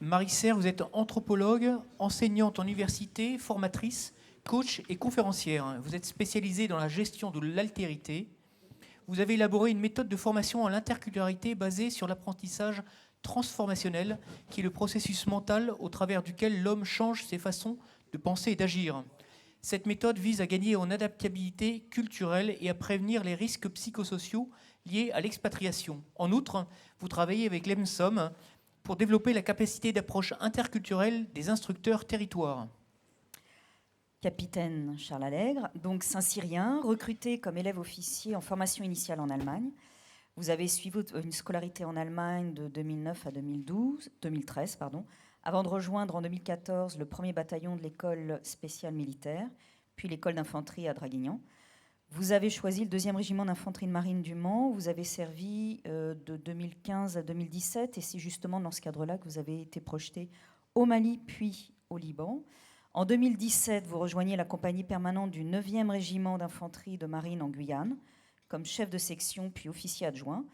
Marie Serre, vous êtes anthropologue, enseignante en université, formatrice, coach et conférencière. Vous êtes spécialisée dans la gestion de l'altérité. Vous avez élaboré une méthode de formation à l'interculturalité basée sur l'apprentissage transformationnel, qui est le processus mental au travers duquel l'homme change ses façons de penser et d'agir. Cette méthode vise à gagner en adaptabilité culturelle et à prévenir les risques psychosociaux liés à l'expatriation. En outre, vous travaillez avec l'EMSOM pour développer la capacité d'approche interculturelle des instructeurs territoires. Capitaine Charles Allègre, donc Saint-Cyrien, recruté comme élève officier en formation initiale en Allemagne. Vous avez suivi une scolarité en Allemagne de 2009 à 2013, avant de rejoindre en 2014 le 1er bataillon de l'école spéciale militaire, puis l'école d'infanterie à Draguignan. Vous avez choisi le 2e régiment d'infanterie de marine du Mans. Vous avez servi de 2015 à 2017, et c'est justement dans ce cadre-là que vous avez été projeté au Mali, puis au Liban. En 2017, vous rejoignez la compagnie permanente du 9e régiment d'infanterie de marine en Guyane, comme chef de section puis officier adjoint.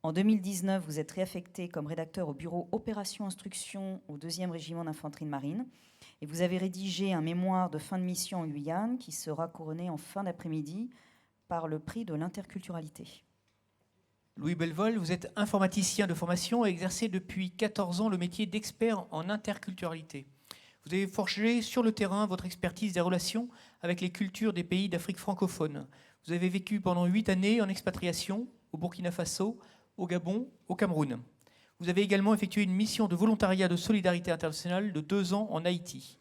En 2019, vous êtes réaffecté comme rédacteur au bureau Opération Instruction au 2e régiment d'infanterie de marine. Et vous avez rédigé un mémoire de fin de mission en Guyane qui sera couronné en fin d'après-midi par le prix de l'interculturalité. Louis Bellevol, vous êtes informaticien de formation et exercez depuis 14 ans le métier d'expert en interculturalité. Vous avez forgé sur le terrain votre expertise des relations avec les cultures des pays d'Afrique francophone. Vous avez vécu pendant 8 années en expatriation au Burkina Faso, au Gabon, au Cameroun. Vous avez également effectué une mission de volontariat de solidarité internationale de 2 ans en Haïti.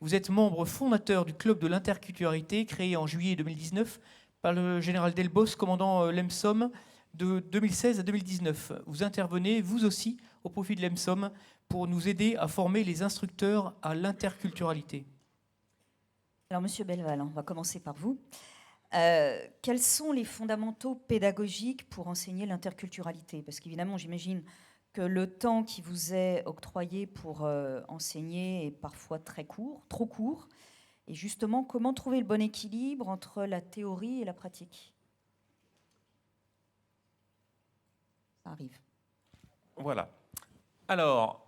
Vous êtes membre fondateur du Club de l'interculturalité créé en juillet 2019 par le général Delbos, commandant l'EMSOM de 2016 à 2019. Vous intervenez, vous aussi, au profit de l'EMSOM pour nous aider à former les instructeurs à l'interculturalité. Alors, Monsieur Belleval, on va commencer par vous. Quels sont les fondamentaux pédagogiques pour enseigner l'interculturalité ? Parce qu'évidemment, j'imagine que le temps qui vous est octroyé pour enseigner est parfois très court, trop court. Et justement, comment trouver le bon équilibre entre la théorie et la pratique ? Ça arrive. Voilà. Alors,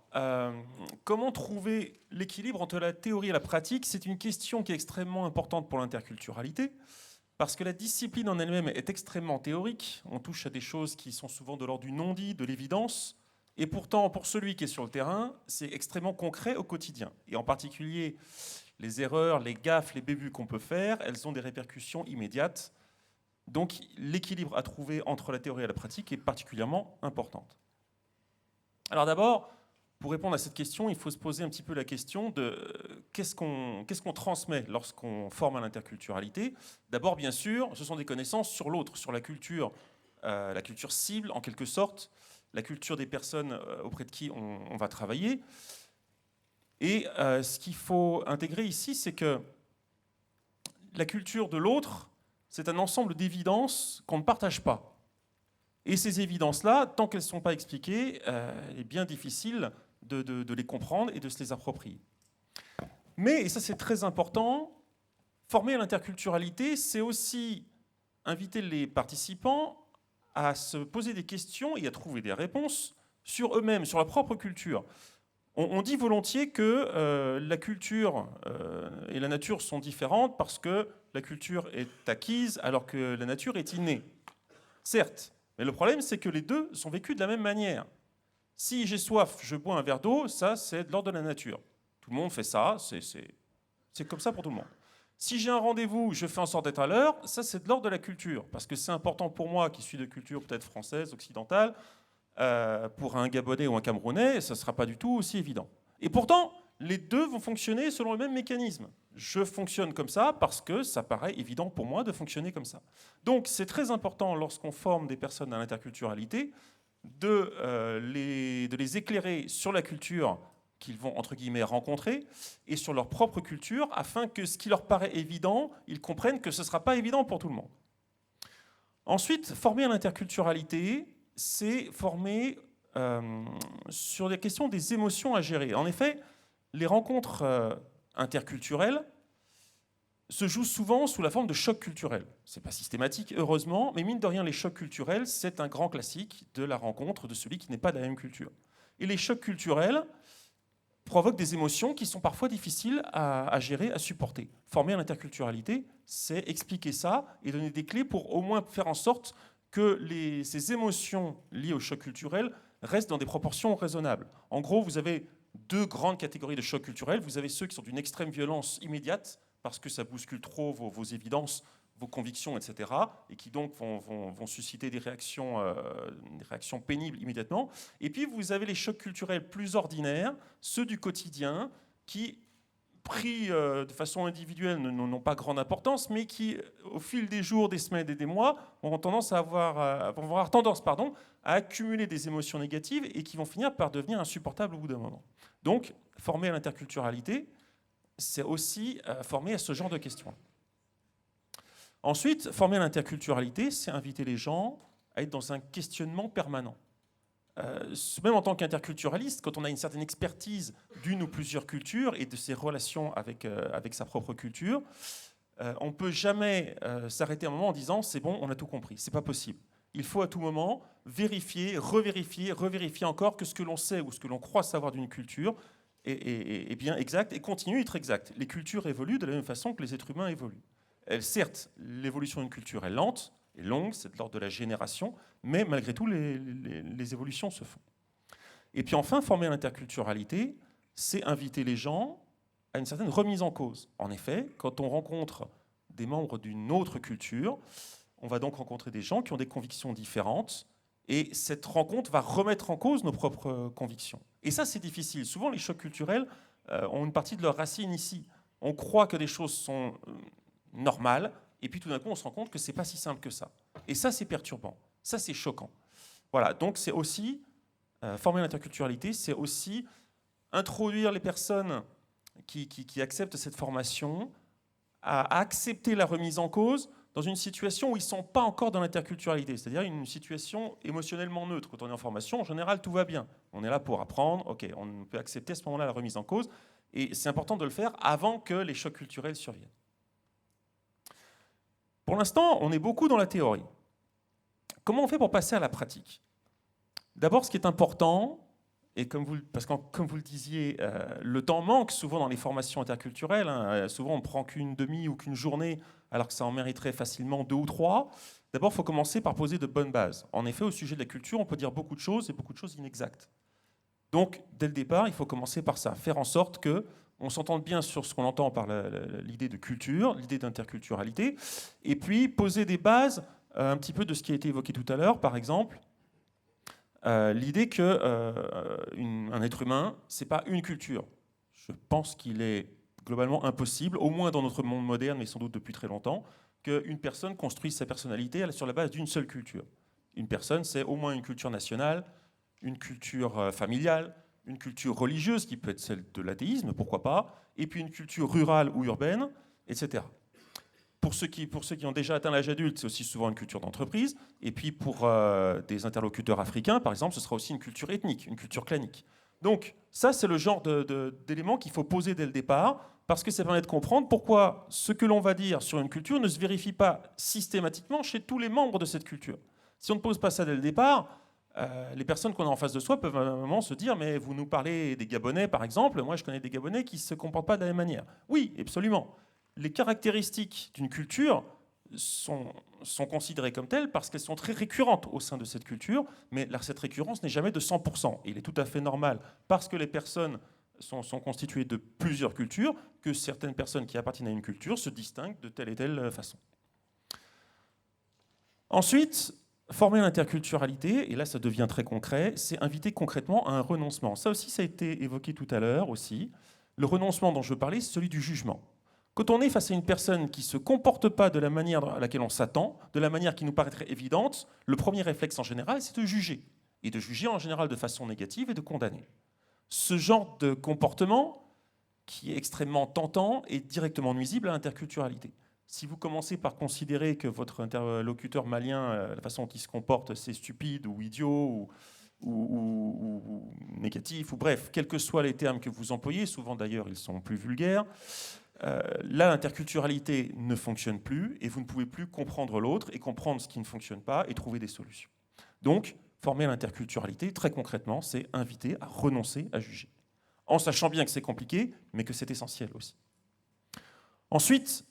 comment trouver l'équilibre entre la théorie et la pratique ? C'est une question qui est extrêmement importante pour l'interculturalité, parce que la discipline en elle-même est extrêmement théorique. On touche à des choses qui sont souvent de l'ordre du non-dit, de l'évidence. Et pourtant, pour celui qui est sur le terrain, c'est extrêmement concret au quotidien. Et en particulier, les erreurs, les gaffes, les bévues qu'on peut faire, elles ont des répercussions immédiates. Donc, l'équilibre à trouver entre la théorie et la pratique est particulièrement important. Alors d'abord, pour répondre à cette question, il faut se poser un petit peu la question de qu'est-ce qu'on transmet lorsqu'on forme à l'interculturalité. D'abord, bien sûr, ce sont des connaissances sur l'autre, sur la culture cible, en quelque sorte, la culture des personnes auprès de qui on va travailler. Et ce qu'il faut intégrer ici, c'est que la culture de l'autre, c'est un ensemble d'évidences qu'on ne partage pas. Et ces évidences-là, tant qu'elles ne sont pas expliquées, il est bien difficile de les comprendre et de se les approprier. Mais, et ça c'est très important, former à l'interculturalité, c'est aussi inviter les participants à se poser des questions et à trouver des réponses sur eux-mêmes, sur leur propre culture. On dit volontiers que la culture et la nature sont différentes parce que la culture est acquise alors que la nature est innée. Certes, mais le problème c'est que les deux sont vécus de la même manière. Si j'ai soif, je bois un verre d'eau, ça c'est de l'ordre de la nature. Tout le monde fait ça, c'est comme ça pour tout le monde. Si j'ai un rendez-vous, je fais en sorte d'être à l'heure, ça c'est de l'ordre de la culture, parce que c'est important pour moi qui suis de culture peut-être française, occidentale, pour un Gabonais ou un Camerounais, ça ne sera pas du tout aussi évident. Et pourtant, les deux vont fonctionner selon le même mécanisme. Je fonctionne comme ça parce que ça paraît évident pour moi de fonctionner comme ça. Donc c'est très important lorsqu'on forme des personnes à l'interculturalité de les éclairer sur la culture qu'ils vont, entre guillemets, rencontrer et sur leur propre culture afin que ce qui leur paraît évident, ils comprennent que ce ne sera pas évident pour tout le monde. Ensuite, former à l'interculturalité, c'est former sur les questions des émotions à gérer. En effet, les rencontres interculturelles se jouent souvent sous la forme de chocs culturels. Ce n'est pas systématique, heureusement, mais mine de rien, les chocs culturels, c'est un grand classique de la rencontre de celui qui n'est pas de la même culture. Et les chocs culturels, provoque des émotions qui sont parfois difficiles à gérer, à supporter. Former à l'interculturalité, c'est expliquer ça et donner des clés pour au moins faire en sorte que ces émotions liées au choc culturel restent dans des proportions raisonnables. En gros, vous avez deux grandes catégories de chocs culturels. Vous avez ceux qui sont d'une extrême violence immédiate, parce que ça bouscule trop vos évidences, vos convictions, etc., et qui donc vont susciter des réactions pénibles immédiatement. Et puis vous avez les chocs culturels plus ordinaires, ceux du quotidien, qui, pris de façon individuelle, n'ont pas grande importance, mais qui, au fil des jours, des semaines et des mois, vont avoir tendance à accumuler des émotions négatives et qui vont finir par devenir insupportables au bout d'un moment. Donc, former à l'interculturalité, c'est aussi former à ce genre de questions. Ensuite, former à l'interculturalité, c'est inviter les gens à être dans un questionnement permanent. Même en tant qu'interculturaliste, quand on a une certaine expertise d'une ou plusieurs cultures et de ses relations avec sa propre culture, on ne peut jamais s'arrêter un moment en disant « c'est bon, on a tout compris ». Ce n'est pas possible. Il faut à tout moment vérifier, revérifier encore que ce que l'on sait ou ce que l'on croit savoir d'une culture est bien exact et continue d'être exact. Les cultures évoluent de la même façon que les êtres humains évoluent. Certes, l'évolution d'une culture est lente, est longue, c'est de l'ordre de la génération, mais malgré tout, les évolutions se font. Et puis enfin, former à l'interculturalité, c'est inviter les gens à une certaine remise en cause. En effet, quand on rencontre des membres d'une autre culture, on va donc rencontrer des gens qui ont des convictions différentes, et cette rencontre va remettre en cause nos propres convictions. Et ça, c'est difficile. Souvent, les chocs culturels ont une partie de leur racine ici. On croit que des choses sont normales, et puis tout d'un coup, on se rend compte que ce n'est pas si simple que ça. Et ça, c'est perturbant. Ça, c'est choquant. Voilà, donc c'est aussi, former à l'interculturalité, c'est aussi introduire les personnes qui acceptent cette formation à accepter la remise en cause dans une situation où ils ne sont pas encore dans l'interculturalité, c'est-à-dire une situation émotionnellement neutre. Quand on est en formation, en général, tout va bien. On est là pour apprendre, ok, on peut accepter à ce moment-là la remise en cause, et c'est important de le faire avant que les chocs culturels surviennent. Pour l'instant, on est beaucoup dans la théorie. Comment on fait pour passer à la pratique ? D'abord, ce qui est important, et comme vous le disiez, le temps manque souvent dans les formations interculturelles. Hein, souvent, on ne prend qu'une demi ou qu'une journée, alors que ça en mériterait facilement 2 ou 3. D'abord, il faut commencer par poser de bonnes bases. En effet, au sujet de la culture, on peut dire beaucoup de choses et beaucoup de choses inexactes. Donc, dès le départ, il faut commencer par ça, faire en sorte qu'on s'entende bien sur ce qu'on entend par l'idée de culture, l'idée d'interculturalité, et puis poser des bases un petit peu de ce qui a été évoqué tout à l'heure, par exemple, l'idée qu'un être humain, ce n'est pas une culture. Je pense qu'il est globalement impossible, au moins dans notre monde moderne, mais sans doute depuis très longtemps, qu'une personne construise sa personnalité sur la base d'une seule culture. Une personne, c'est au moins une culture nationale, une culture familiale, une culture religieuse, qui peut être celle de l'athéisme, pourquoi pas, et puis une culture rurale ou urbaine, etc. Pour ceux qui ont déjà atteint l'âge adulte, c'est aussi souvent une culture d'entreprise. Et puis pour des interlocuteurs africains, par exemple, ce sera aussi une culture ethnique, une culture clanique. Donc ça, c'est le genre d'éléments qu'il faut poser dès le départ, parce que ça permet de comprendre pourquoi ce que l'on va dire sur une culture ne se vérifie pas systématiquement chez tous les membres de cette culture. Si on ne pose pas ça dès le départ, les personnes qu'on a en face de soi peuvent à un moment se dire « mais vous nous parlez des Gabonais, par exemple, moi je connais des Gabonais qui ne se comportent pas de la même manière ». Oui, absolument. Les caractéristiques d'une culture sont considérées comme telles parce qu'elles sont très récurrentes au sein de cette culture, mais cette récurrence n'est jamais de 100%. Et il est tout à fait normal, parce que les personnes sont constituées de plusieurs cultures, que certaines personnes qui appartiennent à une culture se distinguent de telle et telle façon. Ensuite, former l'interculturalité, et là ça devient très concret, c'est inviter concrètement à un renoncement. Ça aussi, ça a été évoqué tout à l'heure aussi. Le renoncement dont je veux parler, c'est celui du jugement. Quand on est face à une personne qui ne se comporte pas de la manière à laquelle on s'attend, de la manière qui nous paraîtrait évidente, le premier réflexe en général, c'est de juger. Et de juger en général de façon négative et de condamner. Ce genre de comportement, qui est extrêmement tentant, est directement nuisible à l'interculturalité. Si vous commencez par considérer que votre interlocuteur malien, la façon dont il se comporte, c'est stupide ou idiot ou négatif, ou bref, quels que soient les termes que vous employez, souvent d'ailleurs ils sont plus vulgaires, là, l'interculturalité ne fonctionne plus et vous ne pouvez plus comprendre l'autre et comprendre ce qui ne fonctionne pas et trouver des solutions. Donc, former à l'interculturalité, très concrètement, c'est inviter à renoncer à juger. en sachant bien que c'est compliqué, mais que c'est essentiel aussi. Ensuite,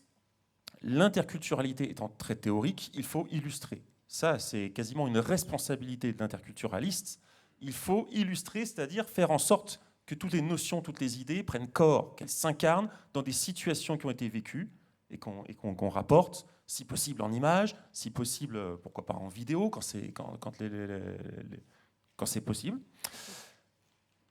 l'interculturalité étant très théorique, il faut illustrer. Ça, c'est quasiment une responsabilité de l'interculturaliste. Il faut illustrer, c'est-à-dire faire en sorte que toutes les notions, toutes les idées prennent corps, qu'elles s'incarnent dans des situations qui ont été vécues et qu'on rapporte, si possible en images, si possible, pourquoi pas en vidéo, quand c'est possible.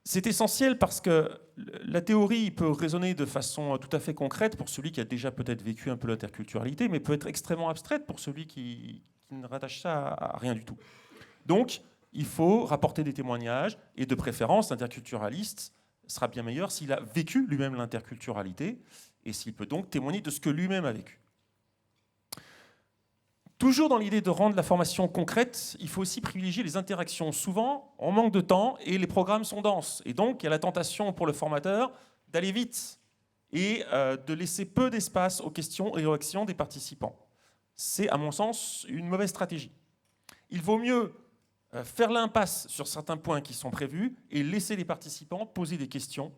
C'est essentiel parce que la théorie peut résonner de façon tout à fait concrète pour celui qui a déjà peut-être vécu un peu l'interculturalité, mais peut être extrêmement abstraite pour celui qui ne rattache ça à rien du tout. Donc, il faut rapporter des témoignages, et de préférence, l'interculturaliste sera bien meilleur s'il a vécu lui-même l'interculturalité, et s'il peut donc témoigner de ce que lui-même a vécu. Toujours dans l'idée de rendre la formation concrète, il faut aussi privilégier les interactions. Souvent, on manque de temps et les programmes sont denses. Et donc, il y a la tentation pour le formateur d'aller vite et de laisser peu d'espace aux questions et aux réactions des participants. C'est, à mon sens, une mauvaise stratégie. Il vaut mieux faire l'impasse sur certains points qui sont prévus et laisser les participants poser des questions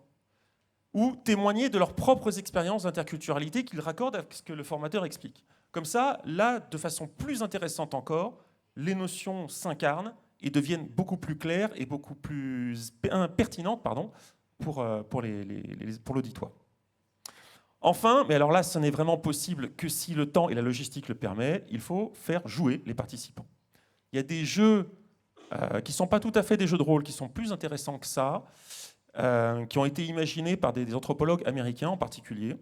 ou témoigner de leurs propres expériences d'interculturalité qu'ils raccordent avec ce que le formateur explique. Comme ça, là, de façon plus intéressante encore, les notions s'incarnent et deviennent beaucoup plus claires et beaucoup plus pertinentes pour l'auditoire. Enfin, mais alors là, ce n'est vraiment possible que si le temps et la logistique le permettent, il faut faire jouer les participants. Il y a des jeux qui ne sont pas tout à fait des jeux de rôle, qui sont plus intéressants que ça, qui ont été imaginés par des anthropologues américains en particulier,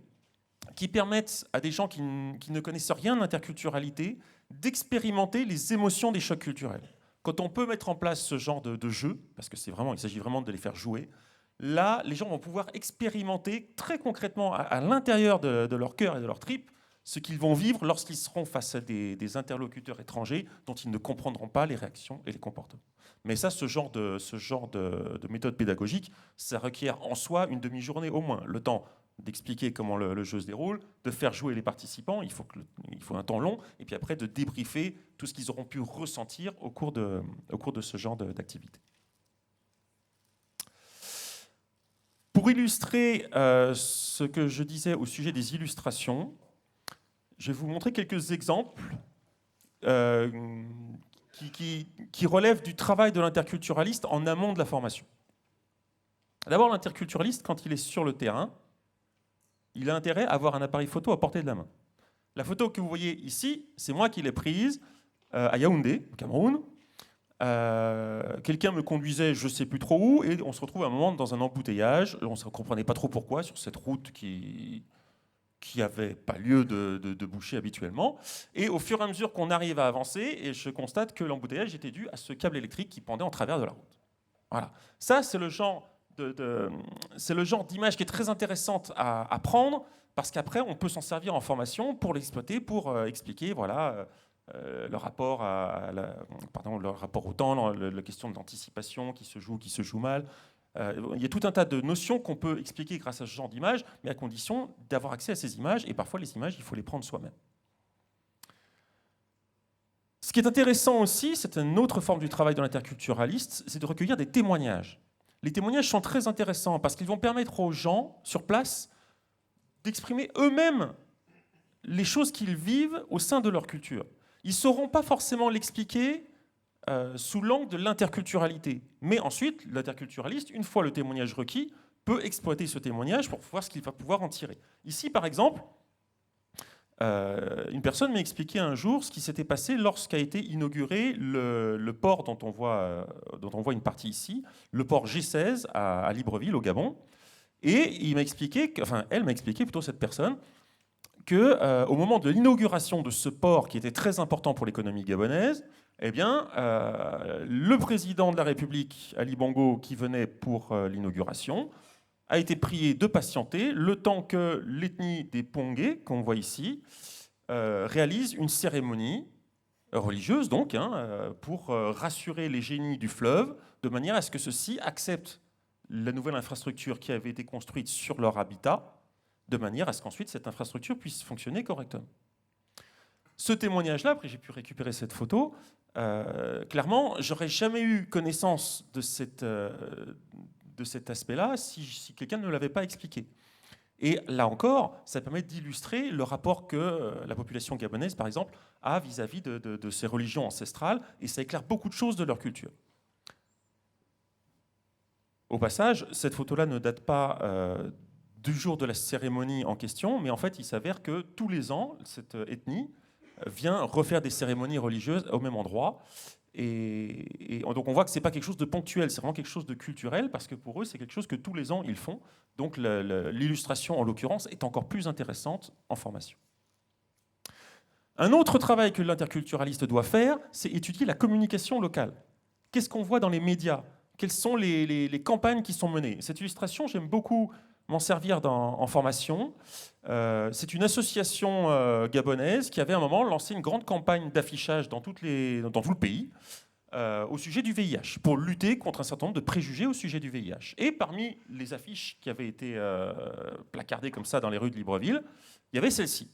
qui permettent à des gens qui ne connaissent rien d'interculturalité d'expérimenter les émotions des chocs culturels. Quand on peut mettre en place ce genre de jeu, parce que il s'agit vraiment de les faire jouer, là, les gens vont pouvoir expérimenter très concrètement à l'intérieur de leur cœur et de leur tripes ce qu'ils vont vivre lorsqu'ils seront face à des interlocuteurs étrangers dont ils ne comprendront pas les réactions et les comportements. Mais ça, ce genre de méthode pédagogique, ça requiert en soi une demi-journée au moins. Le temps d'expliquer comment le jeu se déroule, de faire jouer les participants, il faut un temps long, et puis après de débriefer tout ce qu'ils auront pu ressentir au cours de ce genre d'activité. Pour illustrer ce que je disais au sujet des illustrations, je vais vous montrer quelques exemples qui relèvent du travail de l'interculturaliste en amont de la formation. D'abord, l'interculturaliste, quand il est sur le terrain, il a intérêt à avoir un appareil photo à portée de la main. La photo que vous voyez ici, c'est moi qui l'ai prise à Yaoundé, au Cameroun. Quelqu'un me conduisait je ne sais plus trop où, et on se retrouve à un moment dans un embouteillage. On ne comprenait pas trop pourquoi, sur cette route qui n'avait pas lieu de boucher habituellement. Et au fur et à mesure qu'on arrive à avancer, et je constate que l'embouteillage était dû à ce câble électrique qui pendait en travers de la route. Voilà. Ça, c'est le genre d'image qui est très intéressante à prendre, parce qu'après, on peut s'en servir en formation pour l'exploiter, pour expliquer le rapport au temps, la question d'anticipation qui se joue mal. Il y a tout un tas de notions qu'on peut expliquer grâce à ce genre d'images, mais à condition d'avoir accès à ces images, et parfois les images, il faut les prendre soi-même. Ce qui est intéressant aussi, c'est une autre forme du travail de l'interculturaliste, c'est de recueillir des témoignages. Les témoignages sont très intéressants parce qu'ils vont permettre aux gens sur place d'exprimer eux-mêmes les choses qu'ils vivent au sein de leur culture. Ils ne sauront pas forcément l'expliquer sous l'angle de l'interculturalité. Mais ensuite, l'interculturaliste, une fois le témoignage requis, peut exploiter ce témoignage pour voir ce qu'il va pouvoir en tirer. Ici, par exemple, une personne m'a expliqué un jour ce qui s'était passé lorsqu'a été inauguré le port dont on voit une partie ici, le port G16 à Libreville, au Gabon. Et elle m'a expliqué, cette personne, qu'au moment de l'inauguration de ce port, qui était très important pour l'économie gabonaise, eh bien, le président de la République, Ali Bongo, qui venait pour l'inauguration, a été prié de patienter le temps que l'ethnie des Pongé, qu'on voit ici, réalise une cérémonie religieuse, donc, pour rassurer les génies du fleuve, de manière à ce que ceux-ci acceptent la nouvelle infrastructure qui avait été construite sur leur habitat, de manière à ce qu'ensuite cette infrastructure puisse fonctionner correctement. Ce témoignage-là, après j'ai pu récupérer cette photo, clairement, j'aurais jamais eu connaissance de de cet aspect-là si quelqu'un ne l'avait pas expliqué. Et là encore, ça permet d'illustrer le rapport que la population gabonaise, par exemple, a vis-à-vis de ces religions ancestrales, et ça éclaire beaucoup de choses de leur culture. Au passage, cette photo-là ne date pas du jour de la cérémonie en question, mais en fait, il s'avère que tous les ans, cette ethnie vient refaire des cérémonies religieuses au même endroit. Et donc on voit que ce n'est pas quelque chose de ponctuel, c'est vraiment quelque chose de culturel, parce que pour eux, c'est quelque chose que tous les ans, ils font. Donc l'illustration, en l'occurrence, est encore plus intéressante en formation. Un autre travail que l'interculturaliste doit faire, c'est étudier la communication locale. Qu'est-ce qu'on voit dans les médias? Quelles sont les campagnes qui sont menées? Cette illustration, j'aime beaucoup m'en servir en formation. C'est une association gabonaise qui avait à un moment lancé une grande campagne d'affichage dans tout le pays au sujet du VIH, pour lutter contre un certain nombre de préjugés au sujet du VIH. Et parmi les affiches qui avaient été placardées comme ça dans les rues de Libreville, il y avait celle-ci.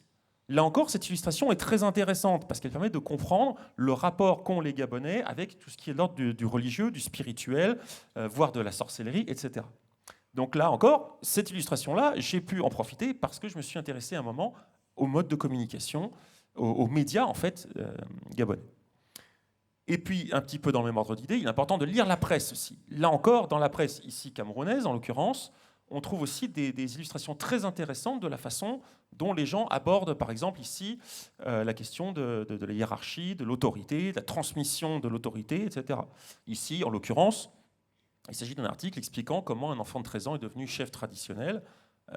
Là encore, cette illustration est très intéressante parce qu'elle permet de comprendre le rapport qu'ont les Gabonais avec tout ce qui est l'ordre du religieux, du spirituel, voire de la sorcellerie, etc. Donc là encore, cette illustration-là, j'ai pu en profiter parce que je me suis intéressé à un moment au mode de communication, aux médias en fait gabonais. Et puis, un petit peu dans le même ordre d'idée, il est important de lire la presse aussi. Là encore, dans la presse ici camerounaise, en l'occurrence, on trouve aussi des illustrations très intéressantes de la façon dont les gens abordent, par exemple ici, la question de la hiérarchie, de l'autorité, de la transmission de l'autorité, etc. Ici, en l'occurrence, il s'agit d'un article expliquant comment un enfant de 13 ans est devenu chef traditionnel.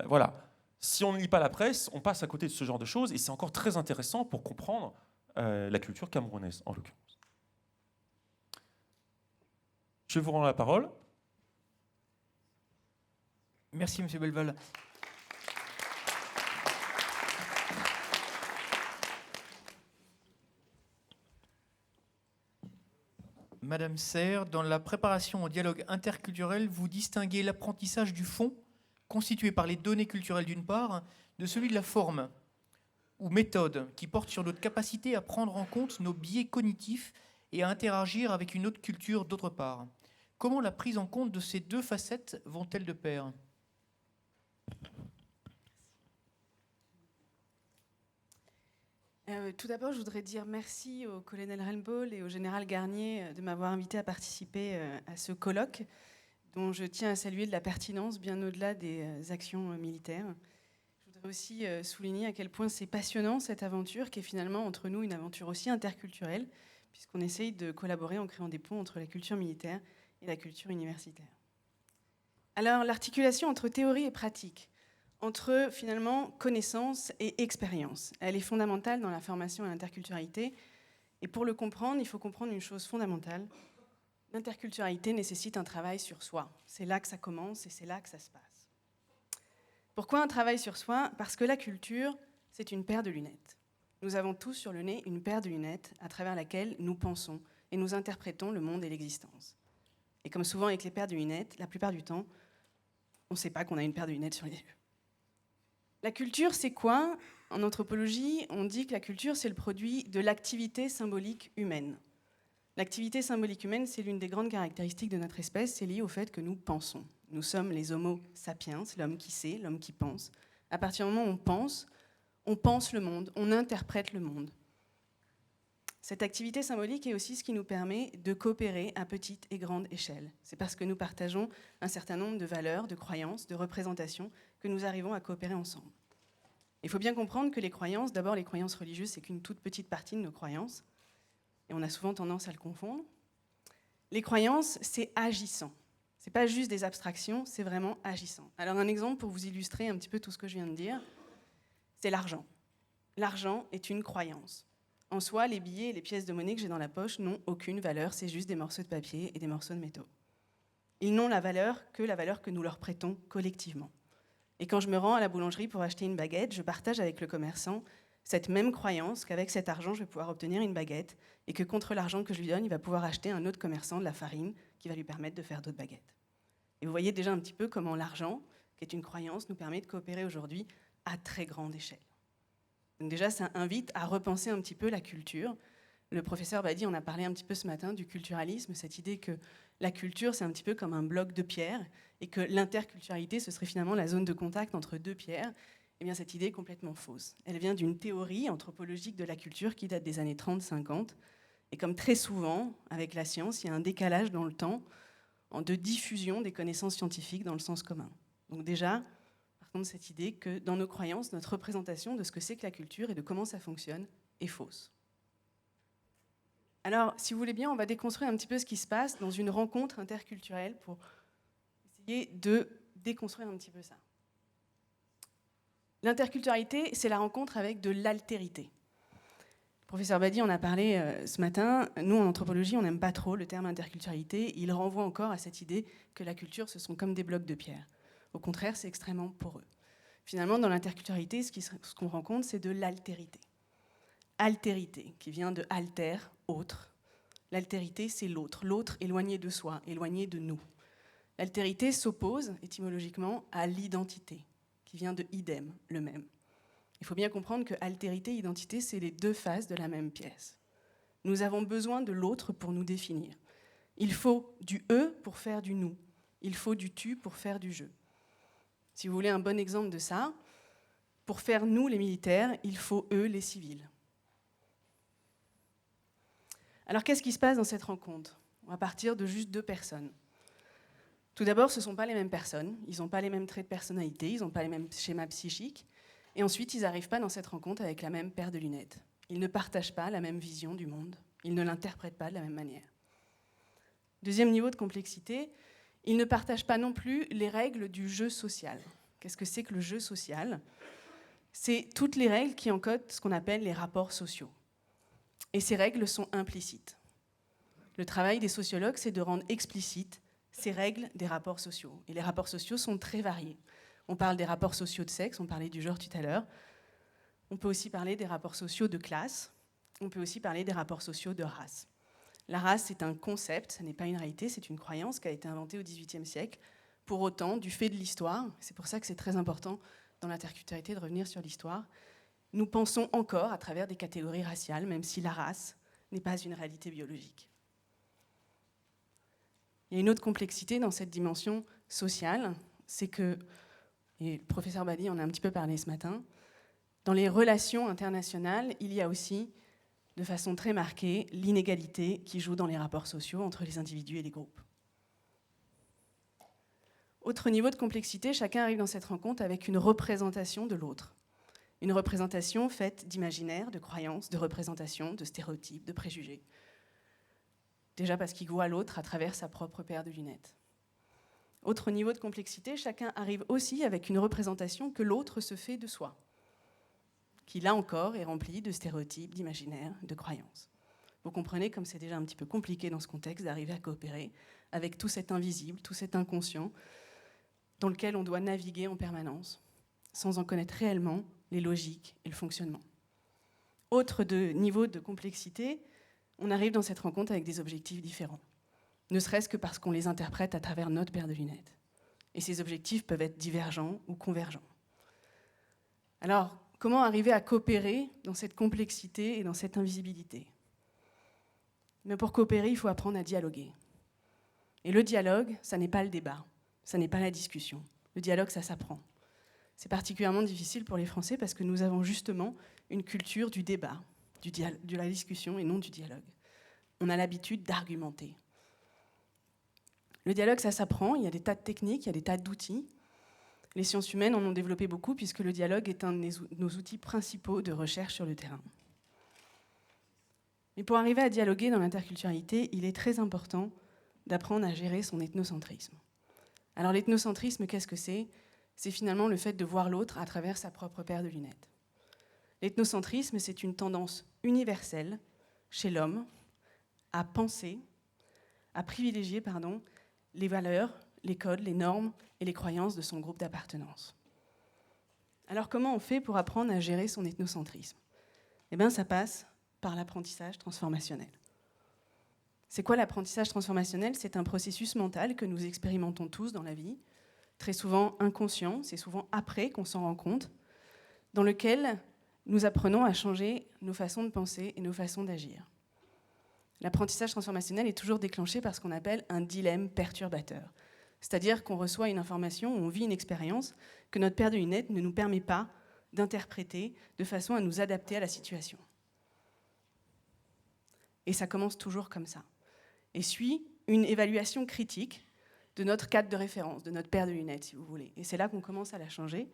Voilà. Si on ne lit pas la presse, on passe à côté de ce genre de choses, et c'est encore très intéressant pour comprendre la culture camerounaise, en l'occurrence. Je vous rends la parole. Merci, M. Belleval. Madame Serre, dans la préparation au dialogue interculturel, vous distinguez l'apprentissage du fond, constitué par les données culturelles d'une part, de celui de la forme, ou méthode, qui porte sur notre capacité à prendre en compte nos biais cognitifs et à interagir avec une autre culture d'autre part. Comment la prise en compte de ces deux facettes vont-elles de pair ? Tout d'abord, je voudrais dire merci au colonel Rainbow et au général Garnier de m'avoir invité à participer à ce colloque, dont je tiens à saluer de la pertinence bien au-delà des actions militaires. Je voudrais aussi souligner à quel point c'est passionnant cette aventure, qui est finalement entre nous une aventure aussi interculturelle, puisqu'on essaye de collaborer en créant des ponts entre la culture militaire et la culture universitaire. Alors, l'articulation entre théorie et pratique, entre finalement connaissance et expérience, elle est fondamentale dans la formation à l'interculturalité. Et pour le comprendre, il faut comprendre une chose fondamentale. L'interculturalité nécessite un travail sur soi. C'est là que ça commence et c'est là que ça se passe. Pourquoi un travail sur soi ? Parce que la culture, c'est une paire de lunettes. Nous avons tous sur le nez une paire de lunettes à travers laquelle nous pensons et nous interprétons le monde et l'existence. Et comme souvent avec les paires de lunettes, la plupart du temps, on ne sait pas qu'on a une paire de lunettes sur les yeux. La culture, c'est quoi ? En anthropologie, on dit que la culture, c'est le produit de l'activité symbolique humaine. L'activité symbolique humaine, c'est l'une des grandes caractéristiques de notre espèce, c'est lié au fait que nous pensons. Nous sommes les homo sapiens, l'homme qui sait, l'homme qui pense. À partir du moment où on pense le monde, on interprète le monde. Cette activité symbolique est aussi ce qui nous permet de coopérer à petite et grande échelle. C'est parce que nous partageons un certain nombre de valeurs, de croyances, de représentations que nous arrivons à coopérer ensemble. Il faut bien comprendre que les croyances, d'abord les croyances religieuses, c'est qu'une toute petite partie de nos croyances, et on a souvent tendance à le confondre. Les croyances, c'est agissant. C'est pas juste des abstractions, c'est vraiment agissant. Alors un exemple pour vous illustrer un petit peu tout ce que je viens de dire, c'est l'argent. L'argent est une croyance. En soi, les billets et les pièces de monnaie que j'ai dans la poche n'ont aucune valeur, c'est juste des morceaux de papier et des morceaux de métaux. Ils n'ont la valeur que nous leur prêtons collectivement. Et quand je me rends à la boulangerie pour acheter une baguette, je partage avec le commerçant cette même croyance qu'avec cet argent, je vais pouvoir obtenir une baguette et que contre l'argent que je lui donne, il va pouvoir acheter à un autre commerçant de la farine qui va lui permettre de faire d'autres baguettes. Et vous voyez déjà un petit peu comment l'argent, qui est une croyance, nous permet de coopérer aujourd'hui à très grande échelle. Donc déjà, ça invite à repenser un petit peu la culture, le professeur Badi en a parlé un petit peu ce matin du culturalisme, cette idée que la culture, c'est un petit peu comme un bloc de pierre, et que l'interculturalité, ce serait finalement la zone de contact entre deux pierres. Eh bien, cette idée est complètement fausse. Elle vient d'une théorie anthropologique de la culture qui date des années 30-50. Et comme très souvent, avec la science, il y a un décalage dans le temps de diffusion des connaissances scientifiques dans le sens commun. Donc déjà, par contre, cette idée que dans nos croyances, notre représentation de ce que c'est que la culture et de comment ça fonctionne est fausse. Alors, si vous voulez bien, on va déconstruire un petit peu ce qui se passe dans une rencontre interculturelle pour essayer de déconstruire un petit peu ça. L'interculturalité, c'est la rencontre avec de l'altérité. Le professeur Badi en a parlé ce matin. Nous, en anthropologie, on n'aime pas trop le terme interculturalité. Il renvoie encore à cette idée que la culture, ce sont comme des blocs de pierre. Au contraire, c'est extrêmement poreux. Finalement, dans l'interculturalité, ce qu'on rencontre, c'est de l'altérité. Altérité, qui vient de alter, autre. L'altérité, c'est l'autre, l'autre éloigné de soi, éloigné de nous. L'altérité s'oppose étymologiquement à l'identité, qui vient de idem, le même. Il faut bien comprendre que altérité et identité, c'est les deux faces de la même pièce. Nous avons besoin de l'autre pour nous définir. Il faut du eux pour faire du nous. Il faut du tu pour faire du je. Si vous voulez un bon exemple de ça, pour faire nous les militaires, il faut eux les civils. Alors qu'est-ce qui se passe dans cette rencontre ? On va partir de juste deux personnes. Tout d'abord, ce ne sont pas les mêmes personnes, ils n'ont pas les mêmes traits de personnalité, ils n'ont pas les mêmes schémas psychiques, et ensuite ils n'arrivent pas dans cette rencontre avec la même paire de lunettes. Ils ne partagent pas la même vision du monde, ils ne l'interprètent pas de la même manière. Deuxième niveau de complexité, ils ne partagent pas non plus les règles du jeu social. Qu'est-ce que c'est que le jeu social ? C'est toutes les règles qui encodent ce qu'on appelle les rapports sociaux. Et ces règles sont implicites. Le travail des sociologues, c'est de rendre explicites ces règles des rapports sociaux. Et les rapports sociaux sont très variés. On parle des rapports sociaux de sexe, on parlait du genre tout à l'heure. On peut aussi parler des rapports sociaux de classe. On peut aussi parler des rapports sociaux de race. La race, c'est un concept, ce n'est pas une réalité, c'est une croyance qui a été inventée au XVIIIe siècle. Pour autant, du fait de l'histoire, c'est pour ça que c'est très important dans l'interculturalité de revenir sur l'histoire, nous pensons encore à travers des catégories raciales, même si la race n'est pas une réalité biologique. Il y a une autre complexité dans cette dimension sociale, c'est que, et le professeur Badi en a un petit peu parlé ce matin, dans les relations internationales, il y a aussi, de façon très marquée, l'inégalité qui joue dans les rapports sociaux entre les individus et les groupes. Autre niveau de complexité, chacun arrive dans cette rencontre avec une représentation de l'autre. Une représentation faite d'imaginaire, de croyances, de représentations, de stéréotypes, de préjugés. Déjà parce qu'il voit l'autre à travers sa propre paire de lunettes. Autre niveau de complexité, chacun arrive aussi avec une représentation que l'autre se fait de soi, qui là encore est remplie de stéréotypes, d'imaginaire, de croyances. Vous comprenez comme c'est déjà un petit peu compliqué dans ce contexte d'arriver à coopérer avec tout cet invisible, tout cet inconscient, dans lequel on doit naviguer en permanence, sans en connaître réellement les logiques et le fonctionnement. Autre niveau de complexité, on arrive dans cette rencontre avec des objectifs différents, ne serait-ce que parce qu'on les interprète à travers notre paire de lunettes. Et ces objectifs peuvent être divergents ou convergents. Alors, comment arriver à coopérer dans cette complexité et dans cette invisibilité ? Mais pour coopérer, il faut apprendre à dialoguer. Et le dialogue, ça n'est pas le débat, ça n'est pas la discussion. Le dialogue, ça s'apprend. C'est particulièrement difficile pour les Français parce que nous avons justement une culture du débat, de la discussion et non du dialogue. On a l'habitude d'argumenter. Le dialogue, ça s'apprend, il y a des tas de techniques, il y a des tas d'outils. Les sciences humaines en ont développé beaucoup puisque le dialogue est un de nos outils principaux de recherche sur le terrain. Mais pour arriver à dialoguer dans l'interculturalité, il est très important d'apprendre à gérer son ethnocentrisme. Alors l'ethnocentrisme, qu'est-ce que c'est ? C'est finalement le fait de voir l'autre à travers sa propre paire de lunettes. L'ethnocentrisme, c'est une tendance universelle chez l'homme à penser, à privilégier, les valeurs, les codes, les normes et les croyances de son groupe d'appartenance. Alors comment on fait pour apprendre à gérer son ethnocentrisme ? Eh bien, ça passe par l'apprentissage transformationnel. C'est quoi l'apprentissage transformationnel ? C'est un processus mental que nous expérimentons tous dans la vie, très souvent inconscient, c'est souvent après qu'on s'en rend compte, dans lequel nous apprenons à changer nos façons de penser et nos façons d'agir. L'apprentissage transformationnel est toujours déclenché par ce qu'on appelle un dilemme perturbateur. C'est-à-dire qu'on reçoit une information, on vit une expérience que notre paire de lunettes ne nous permet pas d'interpréter de façon à nous adapter à la situation. Et ça commence toujours comme ça. Et suit une évaluation critique de notre cadre de référence, de notre paire de lunettes, si vous voulez. Et c'est là qu'on commence à la changer,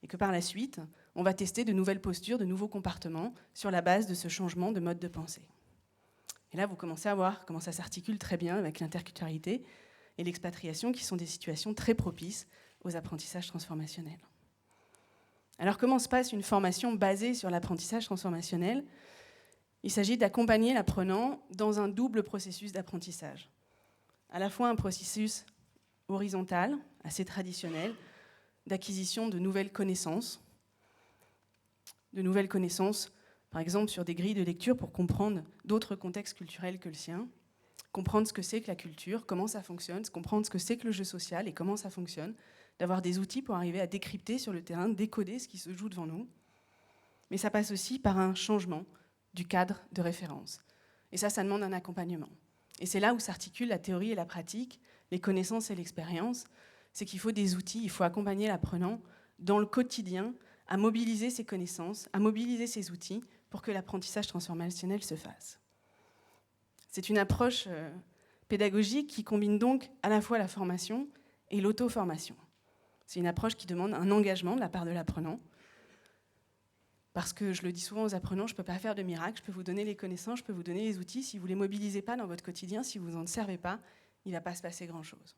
et que par la suite, on va tester de nouvelles postures, de nouveaux comportements sur la base de ce changement de mode de pensée. Et là, vous commencez à voir comment ça s'articule très bien avec l'interculturalité et l'expatriation, qui sont des situations très propices aux apprentissages transformationnels. Alors, comment se passe une formation basée sur l'apprentissage transformationnel ? Il s'agit d'accompagner l'apprenant dans un double processus d'apprentissage. À la fois un processus horizontal, assez traditionnel, d'acquisition de nouvelles connaissances, par exemple sur des grilles de lecture pour comprendre d'autres contextes culturels que le sien, comprendre ce que c'est que la culture, comment ça fonctionne, comprendre ce que c'est que le jeu social et comment ça fonctionne, d'avoir des outils pour arriver à décrypter sur le terrain, décoder ce qui se joue devant nous. Mais ça passe aussi par un changement du cadre de référence. Et ça demande un accompagnement. Et c'est là où s'articulent la théorie et la pratique, les connaissances et l'expérience. C'est qu'il faut des outils, il faut accompagner l'apprenant dans le quotidien à mobiliser ses connaissances, à mobiliser ses outils pour que l'apprentissage transformationnel se fasse. C'est une approche pédagogique qui combine donc à la fois la formation et l'auto-formation. C'est une approche qui demande un engagement de la part de l'apprenant. Parce que je le dis souvent aux apprenants, je ne peux pas faire de miracle, je peux vous donner les connaissances, je peux vous donner les outils. Si vous ne les mobilisez pas dans votre quotidien, si vous n'en servez pas, il ne va pas se passer grand-chose.